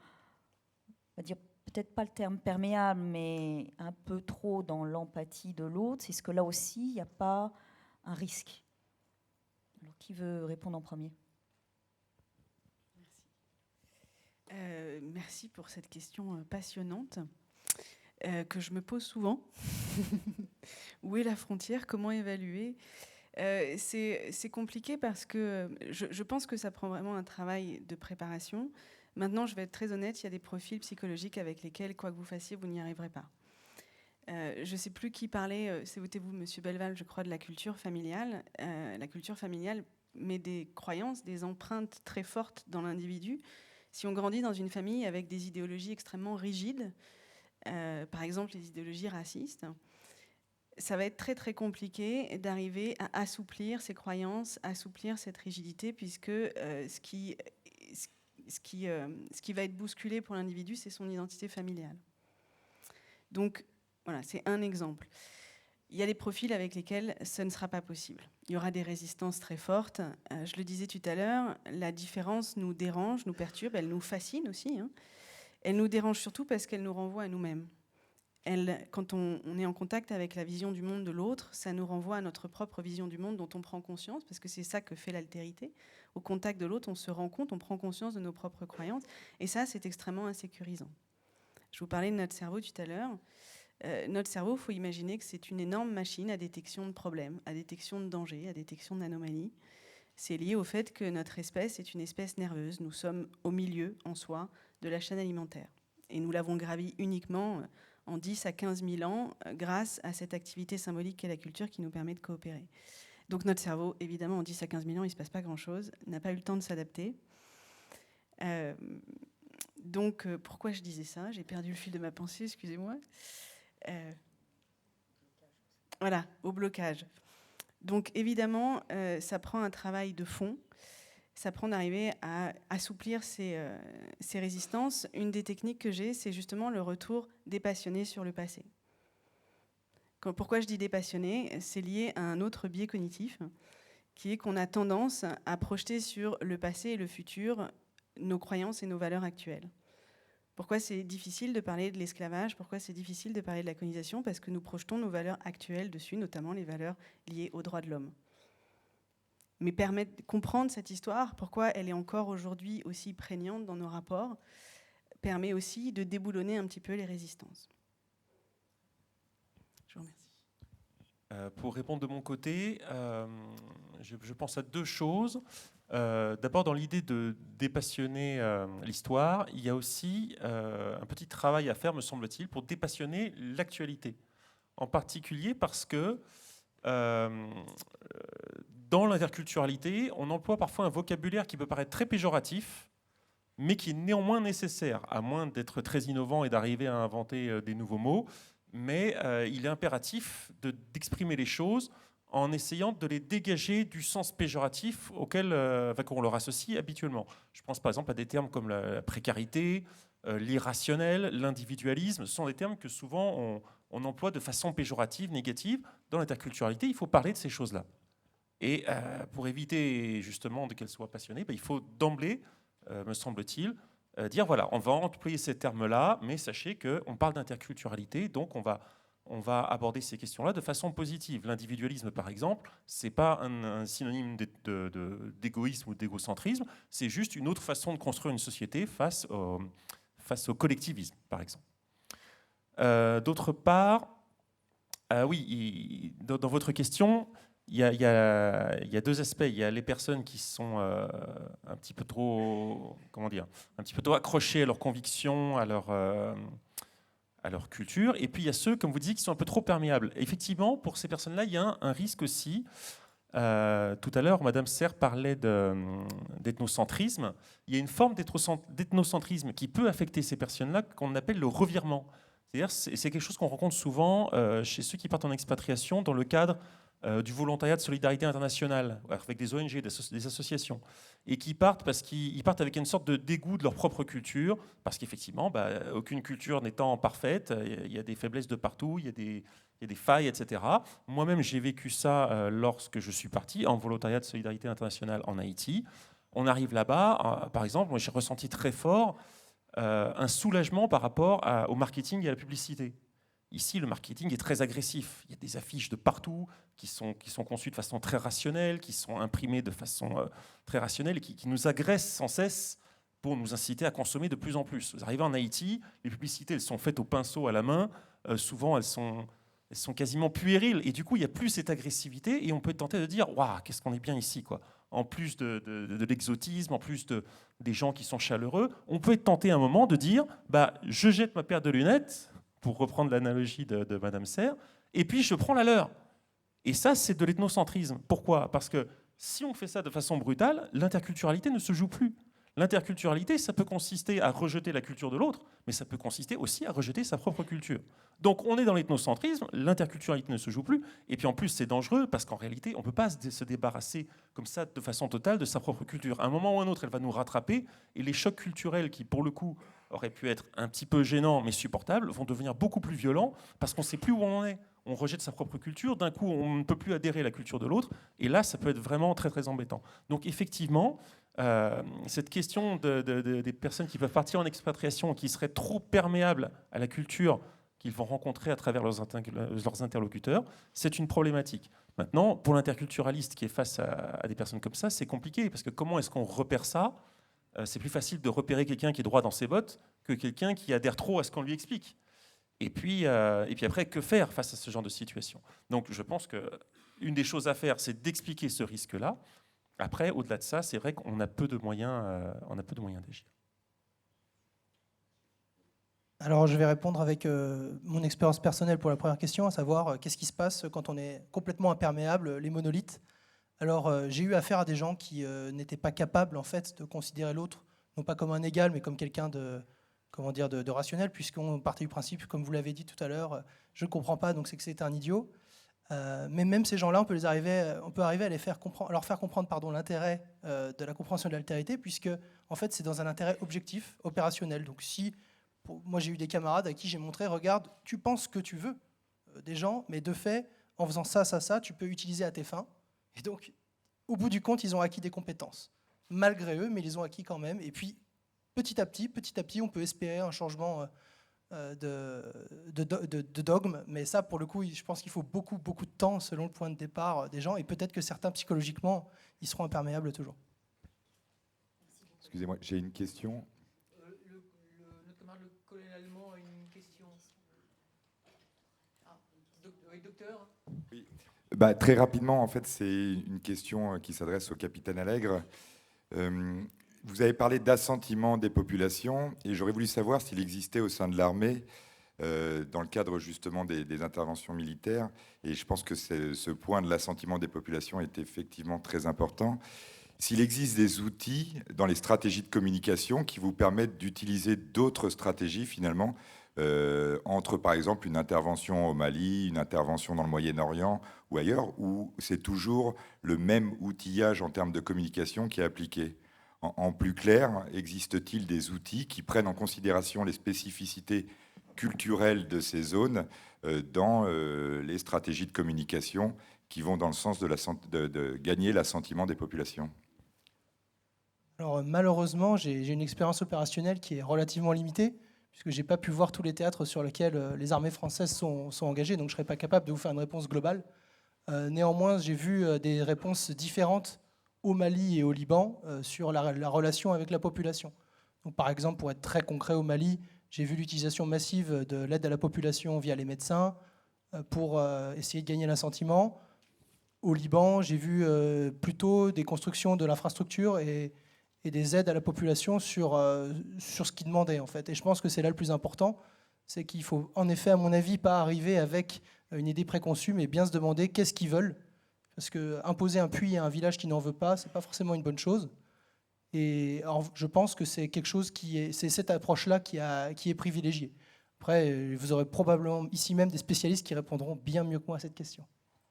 on va dire peut-être pas le terme perméable, mais un peu trop dans l'empathie de l'autre, est-ce que là aussi, il n'y a pas un risque? Alors, qui veut répondre en premier? Merci pour cette question passionnante que je me pose souvent. Où est la frontière? Comment évaluer? C'est compliqué parce que je pense que ça prend vraiment un travail de préparation. Maintenant, je vais être très honnête, il y a des profils psychologiques avec lesquels, quoi que vous fassiez, vous n'y arriverez pas. Je ne sais plus qui parlait, c'était vous, Monsieur Belval, je crois, de la culture familiale. La culture familiale met des croyances, des empreintes très fortes dans l'individu. Si on grandit dans une famille avec des idéologies extrêmement rigides, par exemple les idéologies racistes, ça va être très très compliqué d'arriver à assouplir ces croyances, assouplir cette rigidité, puisque ce qui va être bousculé pour l'individu, c'est son identité familiale. Donc voilà, c'est un exemple. Il y a des profils avec lesquels ce ne sera pas possible. Il y aura des résistances très fortes. Je le disais tout à l'heure, la différence nous dérange, nous perturbe, elle nous fascine aussi. Elle nous dérange surtout parce qu'elle nous renvoie à nous-mêmes. Quand on est en contact avec la vision du monde de l'autre, ça nous renvoie à notre propre vision du monde dont on prend conscience, parce que c'est ça que fait l'altérité. Au contact de l'autre, on se rend compte, on prend conscience de nos propres croyances, et ça, c'est extrêmement insécurisant. Je vous parlais de notre cerveau tout à l'heure. Notre cerveau, il faut imaginer que c'est une énorme machine à détection de problèmes, à détection de dangers, à détection d'anomalies. C'est lié au fait que notre espèce est une espèce nerveuse. Nous sommes au milieu, en soi, de la chaîne alimentaire. Et nous l'avons gravi uniquement en 10 à 15 000 ans grâce à cette activité symbolique qu'est la culture qui nous permet de coopérer. Donc notre cerveau, évidemment, en 10 à 15 000 ans, il ne se passe pas grand-chose, n'a pas eu le temps de s'adapter. Donc pourquoi je disais ça? J'ai perdu le fil de ma pensée, excusez-moi. Voilà, au blocage. Donc évidemment, ça prend un travail de fond. Ça prend d'arriver à assouplir ces résistances. Une des techniques que j'ai, c'est justement le retour dépassionné sur le passé. Pourquoi je dis dépassionné? C'est lié à un autre biais cognitif, qui est qu'on a tendance à projeter sur le passé et le futur nos croyances et nos valeurs actuelles. Pourquoi c'est difficile de parler de l'esclavage? Pourquoi c'est difficile de parler de la colonisation? Parce que nous projetons nos valeurs actuelles dessus, notamment les valeurs liées aux droits de l'homme. Mais permettre de comprendre cette histoire, pourquoi elle est encore aujourd'hui aussi prégnante dans nos rapports, permet aussi de déboulonner un petit peu les résistances. Je vous remercie. Pour répondre de mon côté, je pense à deux choses. D'abord, dans l'idée de dépassionner l'histoire, il y a aussi un petit travail à faire, me semble-t-il, pour dépassionner l'actualité. En particulier parce que dans l'interculturalité, on emploie parfois un vocabulaire qui peut paraître très péjoratif, mais qui est néanmoins nécessaire, à moins d'être très innovant et d'arriver à inventer des nouveaux mots. Mais il est impératif d'exprimer les choses en essayant de les dégager du sens péjoratif qu'on leur associe habituellement. Je pense par exemple à des termes comme la précarité, l'irrationnel, l'individualisme. Ce sont des termes que souvent on emploie de façon péjorative, négative. Dans l'interculturalité, il faut parler de ces choses-là. Et pour éviter justement qu'elles soient passionnées, il faut d'emblée, me semble-t-il, dire voilà, on va employer ces termes-là, mais sachez qu'on parle d'interculturalité, donc on va aborder ces questions-là de façon positive. L'individualisme, par exemple, c'est pas un synonyme d'égoïsme ou d'égocentrisme, c'est juste une autre façon de construire une société face au collectivisme, par exemple. D'autre part, oui, dans votre question, il y a deux aspects. Il y a les personnes qui sont un petit peu trop, accrochées à leurs convictions, à leur culture. Et puis il y a ceux, comme vous disiez, qui sont un peu trop perméables. Et effectivement, pour ces personnes-là, il y a un risque aussi. Tout à l'heure, Madame Serre parlait d'ethnocentrisme. Il y a une forme d'ethnocentrisme qui peut affecter ces personnes-là, qu'on appelle le revirement. C'est-à-dire, c'est quelque chose qu'on rencontre souvent chez ceux qui partent en expatriation dans le cadre du volontariat de solidarité internationale, avec des ONG, des associations, et qui partent parce qu'ils partent avec une sorte de dégoût de leur propre culture, parce qu'effectivement, aucune culture n'étant parfaite, il y a des faiblesses de partout, il y a des failles, etc. Moi-même, j'ai vécu ça lorsque je suis parti en volontariat de solidarité internationale en Haïti. On arrive là-bas, par exemple, moi j'ai ressenti très fort un soulagement par rapport au marketing et à la publicité. Ici, le marketing est très agressif. Il y a des affiches de partout qui sont conçues de façon très rationnelle, qui sont imprimées de façon très rationnelle et qui nous agressent sans cesse pour nous inciter à consommer de plus en plus. Vous arrivez en Haïti, les publicités elles sont faites au pinceau à la main, souvent elles sont quasiment puériles, et du coup il n'y a plus cette agressivité, et on peut être tenté de dire « Waouh, qu'est-ce qu'on est bien ici !» En plus de l'exotisme, en plus des gens qui sont chaleureux, on peut être tenté à un moment de dire « Je jette ma paire de lunettes », pour reprendre l'analogie de Madame Serre, et puis je prends la leur. Et ça, c'est de l'ethnocentrisme. Pourquoi ? Parce que si on fait ça de façon brutale, l'interculturalité ne se joue plus. L'interculturalité, ça peut consister à rejeter la culture de l'autre, mais ça peut consister aussi à rejeter sa propre culture. Donc on est dans l'ethnocentrisme, l'interculturalité ne se joue plus, et puis en plus c'est dangereux parce qu'en réalité on ne peut pas se débarrasser comme ça de façon totale de sa propre culture. À un moment ou à un autre, elle va nous rattraper, et les chocs culturels qui pour le coup auraient pu être un petit peu gênants mais supportables vont devenir beaucoup plus violents parce qu'on ne sait plus où on est. On rejette sa propre culture, d'un coup on ne peut plus adhérer à la culture de l'autre, et là ça peut être vraiment très très embêtant. Donc effectivement, cette question des personnes qui peuvent partir en expatriation et qui seraient trop perméables à la culture qu'ils vont rencontrer à travers leurs interlocuteurs, c'est une problématique. Maintenant, pour l'interculturaliste qui est face à des personnes comme ça, c'est compliqué, parce que comment est-ce qu'on repère ça ? C'est plus facile de repérer quelqu'un qui est droit dans ses bottes que quelqu'un qui adhère trop à ce qu'on lui explique. Et puis après, que faire face à ce genre de situation ? Donc je pense qu'une des choses à faire, c'est d'expliquer ce risque-là. Après, au-delà de ça, c'est vrai qu'on a peu de moyens d'agir. Alors, je vais répondre avec mon expérience personnelle pour la première question, à savoir qu'est-ce qui se passe quand on est complètement imperméable, les monolithes. Alors, j'ai eu affaire à des gens qui n'étaient pas capables, en fait, de considérer l'autre, non pas comme un égal, mais comme quelqu'un de rationnel, puisqu'on partait du principe, comme vous l'avez dit tout à l'heure, je ne comprends pas, donc c'est que c'est un idiot. Mais même ces gens-là, on peut arriver à leur faire comprendre l'intérêt de la compréhension de l'altérité, puisque en fait, c'est dans un intérêt objectif, opérationnel. Donc moi j'ai eu des camarades à qui j'ai montré, regarde, tu penses ce que tu veux des gens, mais de fait, en faisant ça, tu peux utiliser à tes fins. Et donc, au bout du compte, ils ont acquis des compétences. Malgré eux, mais ils les ont acquis quand même. Et puis, petit à petit, on peut espérer un changement de dogme, mais ça, pour le coup, je pense qu'il faut beaucoup de temps selon le point de départ des gens, et peut-être que certains, psychologiquement, ils seront imperméables toujours. Excusez-moi, j'ai une question. Notre camarade, le colonel allemand, a une question. Oui, docteur. Oui. Très rapidement, en fait, c'est une question qui s'adresse au capitaine Allègre. Vous avez parlé d'assentiment des populations, et j'aurais voulu savoir s'il existait au sein de l'armée, dans le cadre justement des interventions militaires, et je pense que ce point de l'assentiment des populations est effectivement très important, s'il existe des outils dans les stratégies de communication qui vous permettent d'utiliser d'autres stratégies finalement, entre par exemple une intervention au Mali, une intervention dans le Moyen-Orient ou ailleurs, où c'est toujours le même outillage en termes de communication qui est appliqué. En plus clair, existe-t-il des outils qui prennent en considération les spécificités culturelles de ces zones dans les stratégies de communication qui vont dans le sens de gagner l'assentiment des populations ? Alors malheureusement, j'ai une expérience opérationnelle qui est relativement limitée, puisque je n'ai pas pu voir tous les théâtres sur lesquels les armées françaises sont engagées, donc je ne serais pas capable de vous faire une réponse globale. Néanmoins, j'ai vu des réponses différentes au Mali et au Liban sur la relation avec la population. Donc, par exemple, pour être très concret, au Mali, j'ai vu l'utilisation massive de l'aide à la population via les médecins pour essayer de gagner l'assentiment. Au Liban, j'ai vu plutôt des constructions de l'infrastructure et des aides à la population sur ce qu'ils demandaient, en fait. Et je pense que c'est là le plus important, c'est qu'il faut, en effet, à mon avis, pas arriver avec une idée préconçue, mais bien se demander qu'est-ce qu'ils veulent. Parce qu'imposer un puits à un village qui n'en veut pas, ce n'est pas forcément une bonne chose. Et alors, je pense que c'est quelque chose c'est cette approche-là qui est privilégiée. Après, vous aurez probablement ici même des spécialistes qui répondront bien mieux que moi à cette question.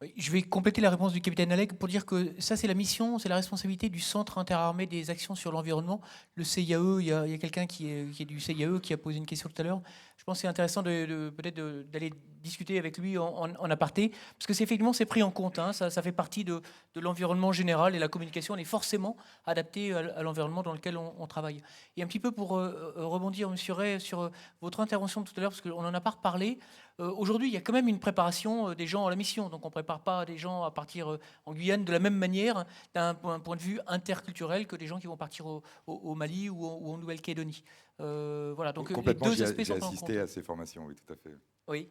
Oui, je vais compléter la réponse du capitaine Allègre pour dire que ça, c'est la mission, c'est la responsabilité du Centre interarmé des actions sur l'environnement, le CIAE. Il y a quelqu'un qui est du CIAE qui a posé une question tout à l'heure. Je pense que c'est intéressant peut-être d'aller discuter avec lui en aparté, parce que effectivement, c'est pris en compte. Hein, ça fait partie de l'environnement général et la communication, elle est forcément adaptée à l'environnement dans lequel on travaille. Et un petit peu pour rebondir, monsieur Ray, sur votre intervention de tout à l'heure, parce qu'on n'en a pas reparlé. Aujourd'hui, il y a quand même une préparation des gens à la mission. Donc, on ne prépare pas des gens à partir en Guyane de la même manière, d'un point de vue interculturel, que des gens qui vont partir au Mali ou en Nouvelle-Calédonie. Voilà, donc complètement, les deux aspects j'ai sont pris en assisté compte. à ces formations, oui, tout à fait. Oui.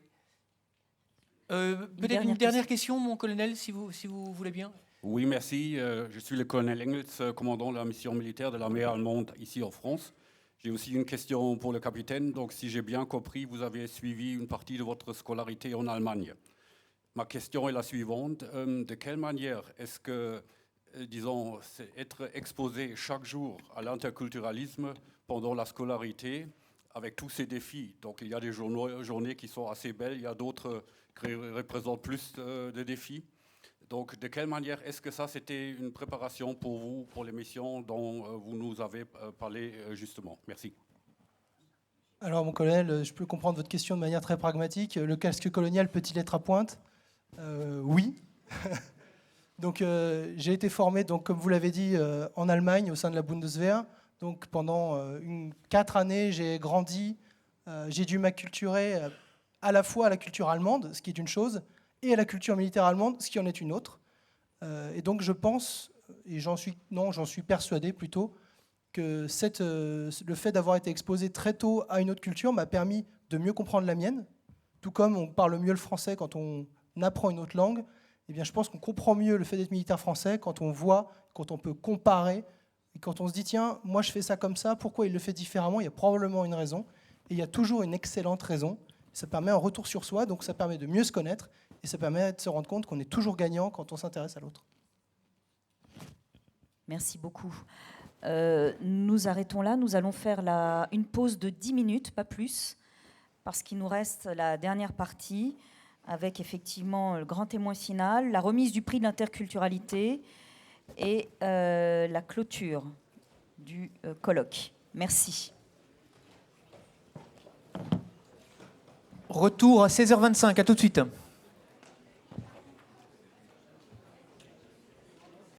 Peut-être une dernière question, mon colonel, si vous voulez bien. Oui, merci. Je suis le colonel Engels, commandant de la mission militaire de l'armée allemande ici en France. J'ai aussi une question pour le capitaine. Donc, si j'ai bien compris, vous avez suivi une partie de votre scolarité en Allemagne. Ma question est la suivante. De quelle manière est-ce que, disons, être exposé chaque jour à l'interculturalisme pendant la scolarité, avec tous ces défis? Donc, il y a des journées qui sont assez belles, il y a d'autres qui représentent plus de défis. Donc, de quelle manière est-ce que ça, c'était une préparation pour vous, pour les missions dont vous nous avez parlé justement? Merci. Alors, mon colonel, je peux comprendre votre question de manière très pragmatique. Le casque colonial peut-il être à pointe? Oui. Donc, j'ai été formé, donc, comme vous l'avez dit, en Allemagne, au sein de la Bundeswehr. Donc, pendant 4 années, j'ai grandi, j'ai dû m'acculturer à la fois à la culture allemande, ce qui est une chose, et à la culture militaire allemande, ce qui en est une autre. Et donc je pense, et j'en suis persuadé plutôt, que le fait d'avoir été exposé très tôt à une autre culture m'a permis de mieux comprendre la mienne, tout comme on parle mieux le français quand on apprend une autre langue. Eh bien, je pense qu'on comprend mieux le fait d'être militaire français quand on voit, quand on peut comparer, et quand on se dit, tiens, moi je fais ça comme ça, pourquoi il le fait différemment? Il y a probablement une raison, et il y a toujours une excellente raison. Ça permet un retour sur soi, donc ça permet de mieux se connaître, et ça permet de se rendre compte qu'on est toujours gagnant quand on s'intéresse à l'autre. Merci beaucoup. Nous arrêtons là. Nous allons faire une pause de 10 minutes, pas plus, parce qu'il nous reste la dernière partie, avec effectivement le grand témoin final, la remise du prix de l'interculturalité et la clôture du colloque. Merci. Retour à 16h25, à tout de suite.